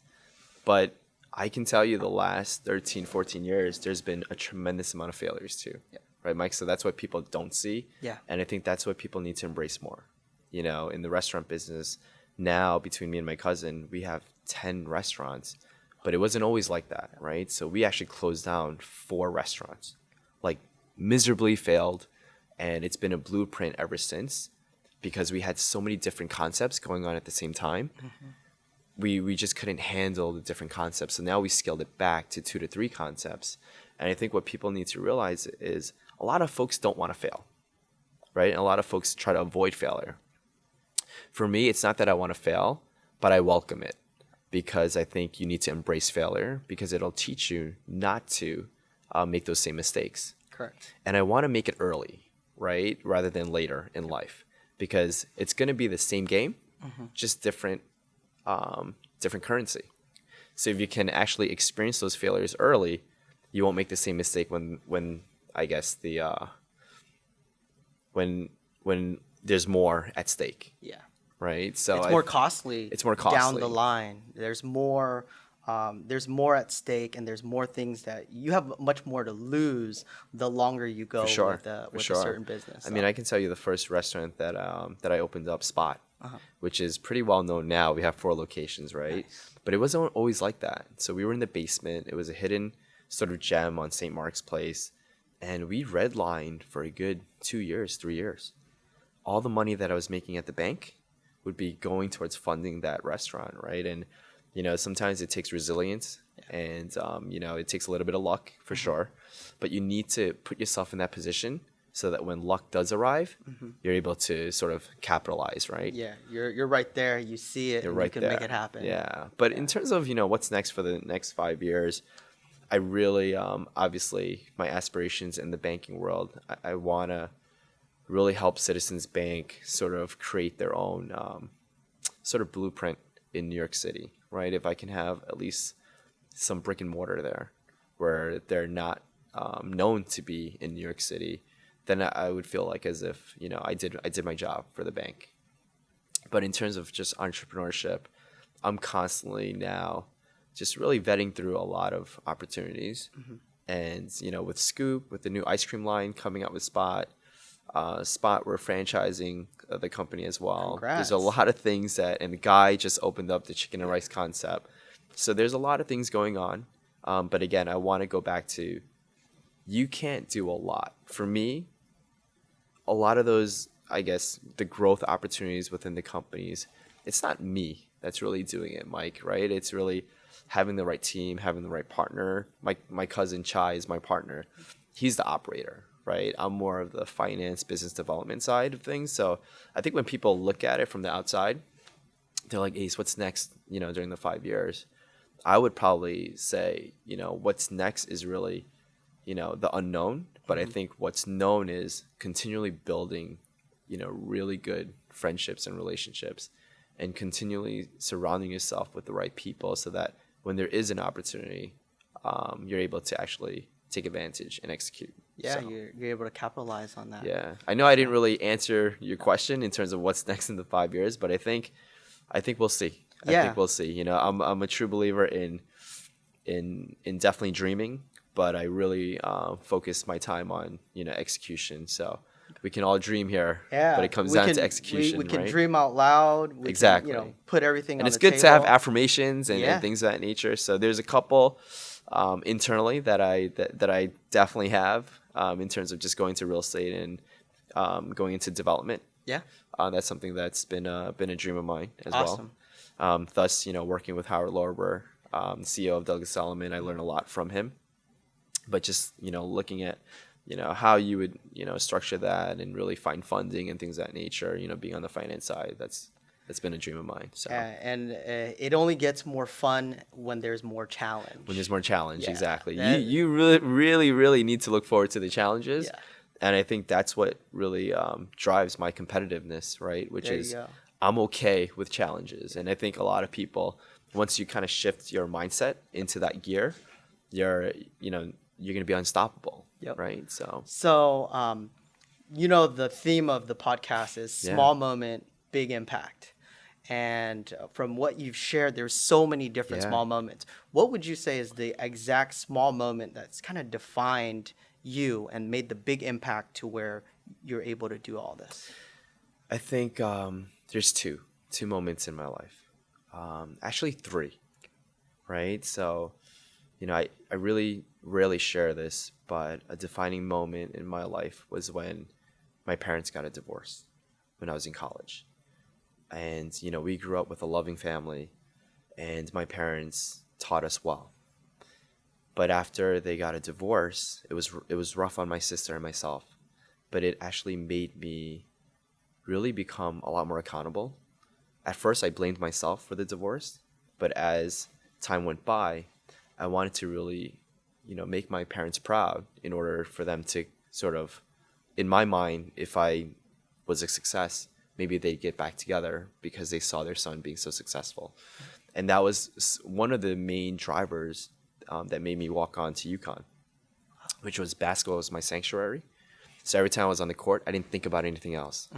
[SPEAKER 1] but I can tell you the last 13, 14 years, there's been a tremendous amount of failures too. Yeah. Right, Mike? So that's what people don't see.
[SPEAKER 2] Yeah.
[SPEAKER 1] And I think that's what people need to embrace more. In the restaurant business, now between me and my cousin, we have 10 restaurants. But it wasn't always like that, right? So we actually closed down 4 restaurants, like miserably failed. And it's been a blueprint ever since because we had so many different concepts going on at the same time. Mm-hmm. We just couldn't handle the different concepts. So now we scaled it back to 2 to 3 concepts. And I think what people need to realize is a lot of folks don't want to fail, right? And a lot of folks try to avoid failure. For me, it's not that I want to fail, but I welcome it. Because I think you need to embrace failure because it'll teach you not to make those same mistakes.
[SPEAKER 2] Correct.
[SPEAKER 1] And I want to make it early, right? Rather than later in life. Because it's going to be the same game, just different currency. So if you can actually experience those failures early, you won't make the same mistake when there's more at stake.
[SPEAKER 2] Yeah.
[SPEAKER 1] Right, so
[SPEAKER 2] it's more costly.
[SPEAKER 1] It's more costly
[SPEAKER 2] down the line. There's more at stake, and there's more things that you have much more to lose the longer you go with a certain business.
[SPEAKER 1] I mean, I can tell you the first restaurant that I opened up, Spot, which is pretty well known now. We have 4 locations, right? Nice. But it wasn't always like that. So we were in the basement. It was a hidden sort of gem on St. Mark's Place, And we redlined for a good 2 years, 3 years. All the money that I was making at the bank would be going towards funding that restaurant, right? And sometimes it takes resilience, and it takes a little bit of luck for sure, but you need to put yourself in that position so that when luck does arrive, you're able to sort of capitalize, right?
[SPEAKER 2] Yeah, you're right there. You see it,
[SPEAKER 1] You're
[SPEAKER 2] and
[SPEAKER 1] right
[SPEAKER 2] you can
[SPEAKER 1] there.
[SPEAKER 2] make it happen.
[SPEAKER 1] Yeah, but in terms of what's next for the next 5 years, I really obviously my aspirations in the banking world. I want to really help Citizens Bank sort of create their own sort of blueprint in New York City, right? If I can have at least some brick and mortar there, where they're not known to be in New York City, then I would feel like as if I did my job for the bank. But in terms of just entrepreneurship, I'm constantly now just really vetting through a lot of opportunities. And with Scoop, with the new ice cream line coming out with Spot, we're franchising the company as well.
[SPEAKER 2] Congrats.
[SPEAKER 1] There's a lot of things and the guy just opened up the chicken and rice concept. So there's a lot of things going on. But again, I want to go back to, you can't do a lot. For me, a lot of those, I guess, the growth opportunities within the companies, it's not me that's really doing it, Mike, right? It's really having the right team, having the right partner. My cousin Chai is my partner. He's the operator, right? I'm more of the finance, business development side of things. So I think when people look at it from the outside, they're like, Ace, what's next, during the 5 years? I would probably say, what's next is really, the unknown. But I think what's known is continually building, really good friendships and relationships, and continually surrounding yourself with the right people so that when there is an opportunity, you're able to actually take advantage and execute.
[SPEAKER 2] Yeah,
[SPEAKER 1] So,
[SPEAKER 2] you're able to capitalize on that.
[SPEAKER 1] yeah. I know I didn't really answer your question in terms of what's next in the 5 years, but I think we'll see. I
[SPEAKER 2] Yeah.
[SPEAKER 1] think we'll see. I'm a true believer in definitely dreaming, but I really focus my time on execution. So we can all dream here,
[SPEAKER 2] Yeah,
[SPEAKER 1] but it comes
[SPEAKER 2] we
[SPEAKER 1] down
[SPEAKER 2] can-
[SPEAKER 1] to execution,
[SPEAKER 2] We can
[SPEAKER 1] right?
[SPEAKER 2] dream out loud. We
[SPEAKER 1] Exactly.
[SPEAKER 2] Can, put everything
[SPEAKER 1] And
[SPEAKER 2] on
[SPEAKER 1] it's
[SPEAKER 2] the
[SPEAKER 1] good to have
[SPEAKER 2] table.
[SPEAKER 1] affirmations and things of that nature. So there's a couple internally that I definitely have in terms of just going to real estate and going into development.
[SPEAKER 2] Yeah.
[SPEAKER 1] That's something that's been a dream of mine as
[SPEAKER 2] Awesome.
[SPEAKER 1] well. Thus, working with Howard Lorber, CEO of Douglas Elliman, I learned a lot from him. But just looking at how you would structure that and really find funding and things of that nature. Being on the finance side, that's been a dream of mine. So
[SPEAKER 2] And it only gets more fun when there's more challenge.
[SPEAKER 1] when there's more challenge,
[SPEAKER 2] Yeah,
[SPEAKER 1] exactly.
[SPEAKER 2] that-
[SPEAKER 1] You really, really, really need to look forward to the challenges.
[SPEAKER 2] Yeah.
[SPEAKER 1] And I think that's what really drives my competitiveness, right? Which
[SPEAKER 2] There you
[SPEAKER 1] is
[SPEAKER 2] go.
[SPEAKER 1] I'm okay with challenges. And I think a lot of people, once you kind of shift your mindset into that gear, you're going to be unstoppable,
[SPEAKER 2] Yep.
[SPEAKER 1] right? So
[SPEAKER 2] So, the theme of the podcast is small moment, big impact. And from what you've shared, there's so many different
[SPEAKER 1] Yeah.
[SPEAKER 2] small moments. What would you say is the exact small moment that's kind of defined you and made the big impact to where you're able to do all this?
[SPEAKER 1] I think there's two moments in my life. Actually, three, right? So, I really rarely share this, but a defining moment in my life was when my parents got a divorce when I was in college. And, we grew up with a loving family, and my parents taught us well. But after they got a divorce, it was rough on my sister and myself, but it actually made me really become a lot more accountable. At first, I blamed myself for the divorce, but as time went by, I wanted to really, make my parents proud in order for them to sort of, in my mind, if I was a success, maybe they'd get back together because they saw their son being so successful. And that was one of the main drivers that made me walk on to UConn, which was basketball was my sanctuary. So every time I was on the court, I didn't think about anything else.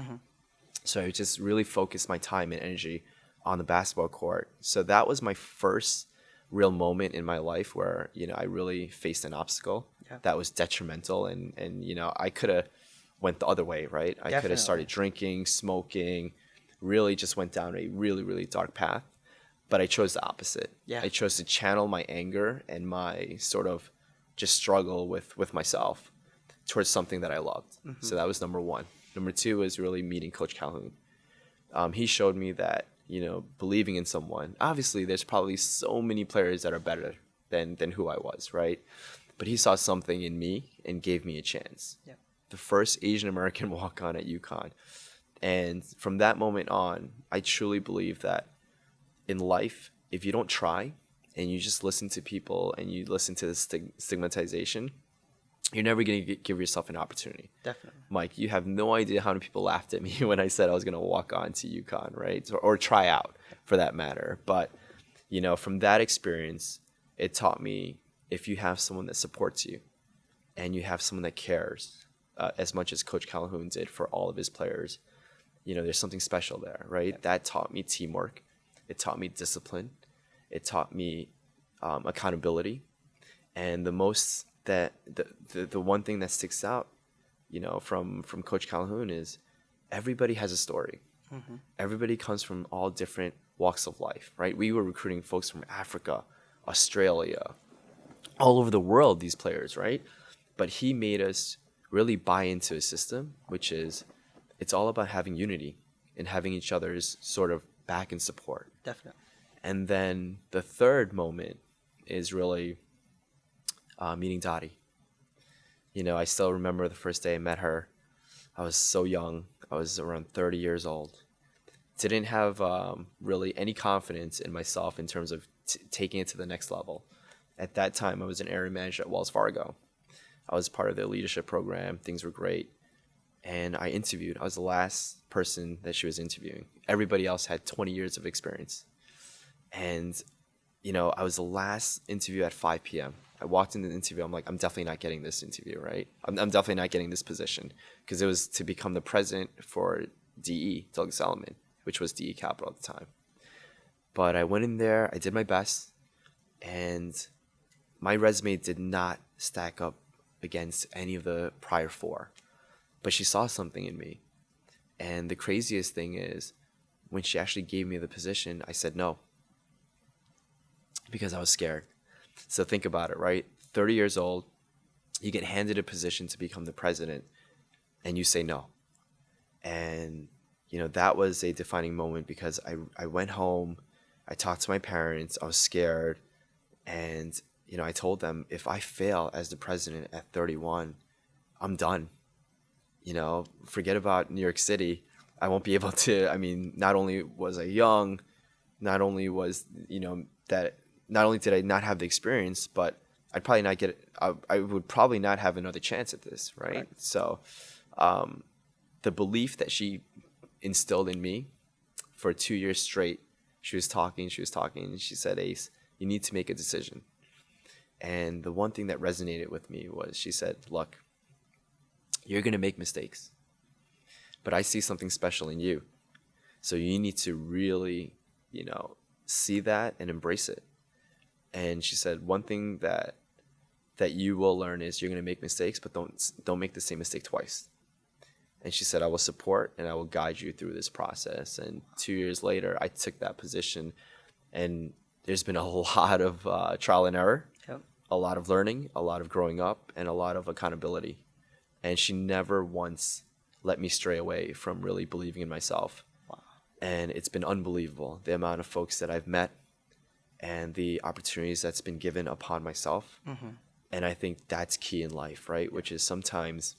[SPEAKER 1] So I just really focused my time and energy on the basketball court. So that was my first real moment in my life where, I really faced an obstacle that was detrimental. And I could have went the other way, right? I could
[SPEAKER 2] Definitely.
[SPEAKER 1] have started drinking, smoking, really just went down a really, really dark path. But I chose the opposite.
[SPEAKER 2] Yeah.
[SPEAKER 1] I chose to channel my anger and my sort of just struggle with myself towards something that I loved. So that was number one. Number two was really meeting Coach Calhoun. He showed me that, believing in someone, obviously there's probably so many players that are better than who I was, right? But he saw something in me and gave me a chance.
[SPEAKER 2] Yeah.
[SPEAKER 1] The first Asian American walk-on at UConn. And from that moment on, I truly believe that in life, if you don't try and you just listen to people and you listen to the stigmatization, you're never going to give yourself an opportunity.
[SPEAKER 2] Definitely.
[SPEAKER 1] Mike, you have no idea how many people laughed at me when I said I was going to walk on to UConn, right? Or try out for that matter. But, from that experience, it taught me if you have someone that supports you and you have someone that cares as much as Coach Calhoun did for all of his players, there's something special there, right?
[SPEAKER 2] Yep.
[SPEAKER 1] That taught me teamwork. It taught me discipline. It taught me accountability. And the one thing that sticks out, from Coach Calhoun is everybody has a story.
[SPEAKER 2] Mm-hmm.
[SPEAKER 1] Everybody comes from all different walks of life, right? We were recruiting folks from Africa, Australia, all over the world, these players, right? But he made us really buy into a system, which is it's all about having unity and having each other's sort of back and support.
[SPEAKER 2] Definitely.
[SPEAKER 1] And then the third moment is really meeting Dottie. I still remember the first day I met her. I was so young. I was around 30 years old. Didn't have really any confidence in myself in terms of taking it to the next level. At that time, I was an area manager at Wells Fargo. I was part of their leadership program. Things were great. And I interviewed. I was the last person that she was interviewing. Everybody else had 20 years of experience. And, I was the last interview at 5 p.m. I walked into the interview. I'm like, I'm definitely not getting this interview, right? I'm definitely not getting this position because it was to become the president for DE, Doug Salomon, which was DE Capital at the time. But I went in there. I did my best. And my resume did not stack up against any of the prior four. But she saw something in me. And the craziest thing is when she actually gave me the position, I said no. Because I was scared. So think about it, right? 30 years old, you get handed a position to become the president, and you say no. And, that was a defining moment because I went home, I talked to my parents, I was scared, and, I told them if I fail as the president at 31, I'm done. Forget about New York City. I won't be able to, not only was I young, not only did I not have the experience, but I'd probably not I would probably not have another chance at this, right? So the belief that she instilled in me for 2 years straight, she was talking, and she said, Ace, you need to make a decision. And the one thing that resonated with me was she said, look, you're going to make mistakes, but I see something special in you. So you need to really, see that and embrace it. And she said, one thing that you will learn is you're going to make mistakes, but don't make the same mistake twice. And she said, I will support and I will guide you through this process. And 2 years later, I took that position, and there's been a lot of trial and error,
[SPEAKER 2] Yep.
[SPEAKER 1] a lot of learning, a lot of growing up, and a lot of accountability. And she never once let me stray away from really believing in myself.
[SPEAKER 2] Wow.
[SPEAKER 1] And it's been unbelievable, the amount of folks that I've met and the opportunities that's been given upon myself. Mm-hmm. And I think that's key in life, right? Which is sometimes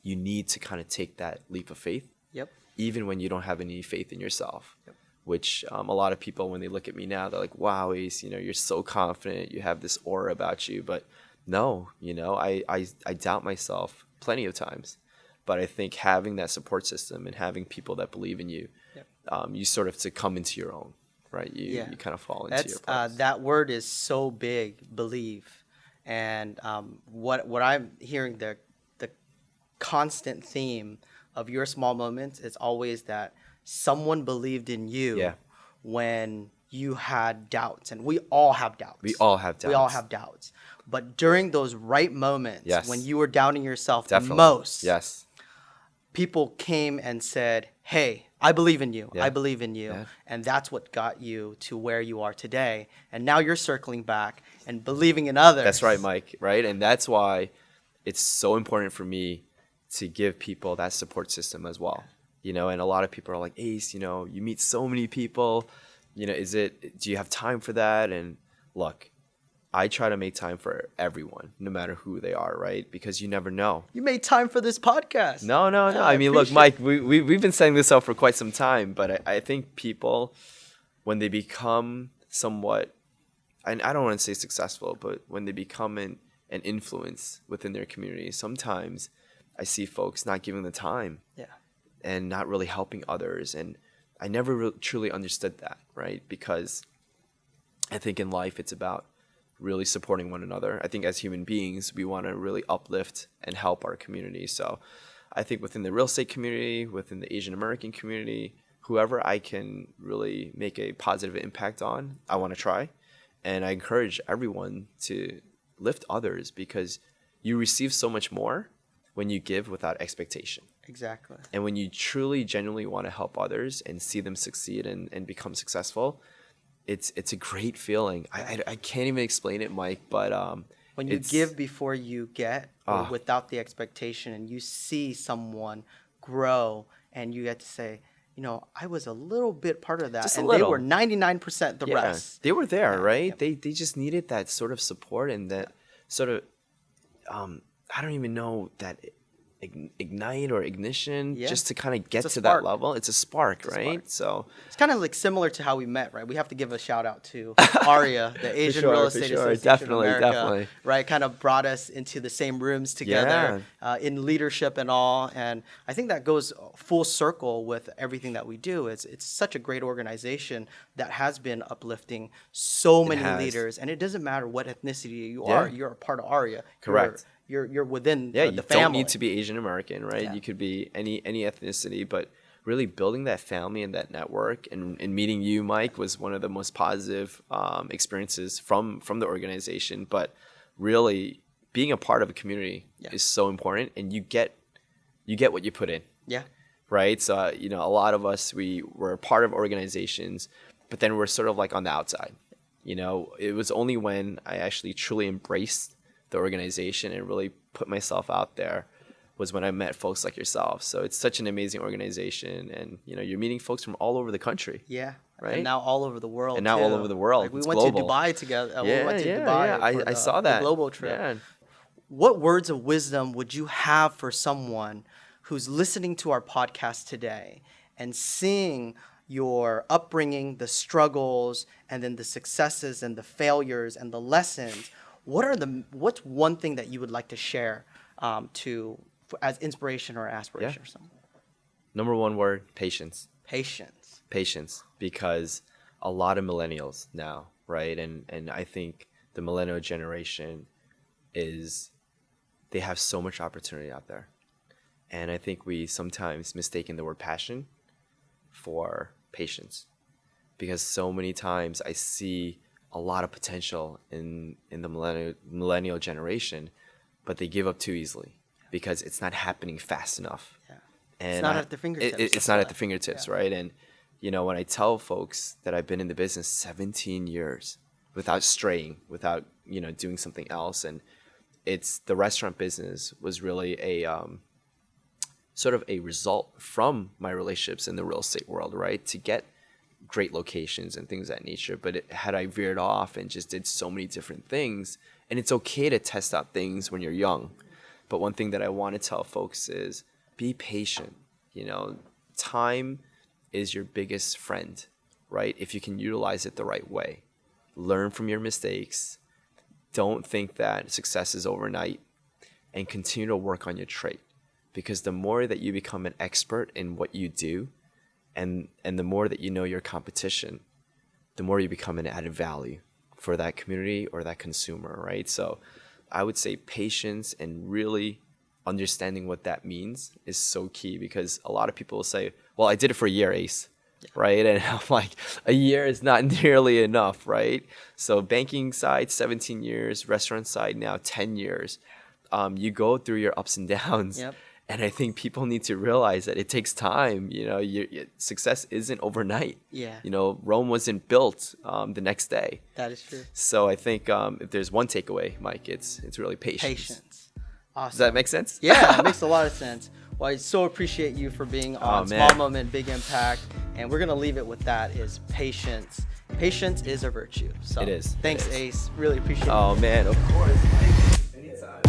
[SPEAKER 1] you need to kind of take that leap of faith,
[SPEAKER 2] Yep.
[SPEAKER 1] even when you don't have any faith in yourself.
[SPEAKER 2] Yep.
[SPEAKER 1] Which a lot of people, when they look at me now, they're like, wow, Ace, you're so confident, you have this aura about you. But no, I doubt myself plenty of times. But I think having that support system and having people that believe in you,
[SPEAKER 2] Yep.
[SPEAKER 1] You sort of to come into your own, right? You kind of fall into your place.
[SPEAKER 2] That word is so big, believe. And what I'm hearing, the constant theme of your small moments is always that someone believed in you when you had doubts. And we all have doubts.
[SPEAKER 1] We all have doubts.
[SPEAKER 2] But during those right moments, when you were doubting yourself the most, people came and said, hey, I believe in you. I believe in you. Yeah. And that's what got you to where you are today. And now you're circling back and believing in others.
[SPEAKER 1] That's right, Mike, right? And that's why it's so important for me to give people that support system as well. And a lot of people are like, Ace, you meet so many people, do you have time for that? And look, I try to make time for everyone, no matter who they are, right? Because you never know.
[SPEAKER 2] You made time for this podcast.
[SPEAKER 1] No. I mean, look, Mike, we've been setting this up for quite some time, but I think people, when they become somewhat, and I don't want to say successful, but when they become an influence within their community, sometimes I see folks not giving the time and not really helping others. And I never truly understood that, right? Because I think in life, it's about really supporting one another. I think as human beings, we want to really uplift and help our community. So I think within the real estate community, within the Asian American community, whoever I can really make a positive impact on, I want to try. And I encourage everyone to lift others, because you receive so much more when you give without expectation.
[SPEAKER 2] Exactly.
[SPEAKER 1] And when you truly, genuinely want to help others and see them succeed and become successful, it's a great feeling. I can't even explain it, Mike, but
[SPEAKER 2] when you give before you get, or without the expectation, and you see someone grow, and you get to say, I was a little bit part of that, and they were 99% the rest.
[SPEAKER 1] They were there, right? They just needed that sort of support and that sort of I don't even know, that ignite or ignition, just to kind of get to that level. It's a spark, right? So
[SPEAKER 2] it's kind of like similar to how we met, right? We have to give a shout out to Aria, the Asian Real Estate Association of America, right? Kind of brought us into the same rooms together in leadership and all. And I think that goes full circle with everything that we do. It's such a great organization that has been uplifting so many leaders, and it doesn't matter what ethnicity you are. You're a part of Aria.
[SPEAKER 1] Correct.
[SPEAKER 2] You're within the family.
[SPEAKER 1] You don't need to be Asian American, right? You could be any ethnicity, but really building that family and that network, and meeting you, Mike, was one of the most positive experiences from the organization. But really, being a part of a community is so important, and you get what you put in. Yeah. Right. So a lot of us, we're a part of organizations, but then we're sort of like on the outside. It was only when I actually truly embraced the organization and really put myself out there was when I met folks like yourself. So it's such an amazing organization, and you're meeting folks from all over the country. Yeah. Right. And
[SPEAKER 2] now all over the world.
[SPEAKER 1] And now all over the world.
[SPEAKER 2] Like we went to Dubai together. We went to Dubai.
[SPEAKER 1] I saw that.
[SPEAKER 2] The global trip. Yeah. What words of wisdom would you have for someone who's listening to our podcast today and seeing your upbringing, the struggles, and then the successes and the failures and the lessons? What's one thing that you would like to share as inspiration or aspiration or something?
[SPEAKER 1] Number one word, patience.
[SPEAKER 2] Patience.
[SPEAKER 1] Because a lot of millennials now, right? And I think the millennial generation they have so much opportunity out there. And I think we sometimes mistaken the word passion for patience. Because so many times I see a lot of potential in the millennial generation, but they give up too easily because it's not happening fast enough. Yeah. And
[SPEAKER 2] it's not at the fingertips.
[SPEAKER 1] It's not at the fingertips, right? And when I tell folks that I've been in the business 17 years without straying, without doing something else, and the restaurant business was really a sort of a result from my relationships in the real estate world, right? To get great locations and things of that nature. But had I veered off and just did so many different things, and it's okay to test out things when you're young, but one thing that I want to tell folks is be patient. Time is your biggest friend, right? If you can utilize it the right way. Learn from your mistakes. Don't think that success is overnight, and continue to work on your trait, because the more that you become an expert in what you do, and the more that you know your competition, the more you become an added value for that community or that consumer, right? So I would say patience and really understanding what that means is so key, because a lot of people will say, well, I did it for a year, Ace, right? And I'm like, a year is not nearly enough, right? So banking side, 17 years, restaurant side now 10 years. You go through your ups and downs. Yep. And I think people need to realize that it takes time. Your success isn't overnight. Yeah. Rome wasn't built the next day.
[SPEAKER 2] That is true.
[SPEAKER 1] So I think if there's one takeaway, Mike, it's really patience.
[SPEAKER 2] Awesome.
[SPEAKER 1] Does that make sense?
[SPEAKER 2] Yeah, it makes a lot of sense. Well, I so appreciate you for being on
[SPEAKER 1] man.
[SPEAKER 2] Small Moment, Big Impact. And we're going to leave it with that is patience. Patience is a virtue. So
[SPEAKER 1] It is.
[SPEAKER 2] Thanks,
[SPEAKER 1] It is.
[SPEAKER 2] Ace. Really appreciate it.
[SPEAKER 1] Oh man, of course. Anytime.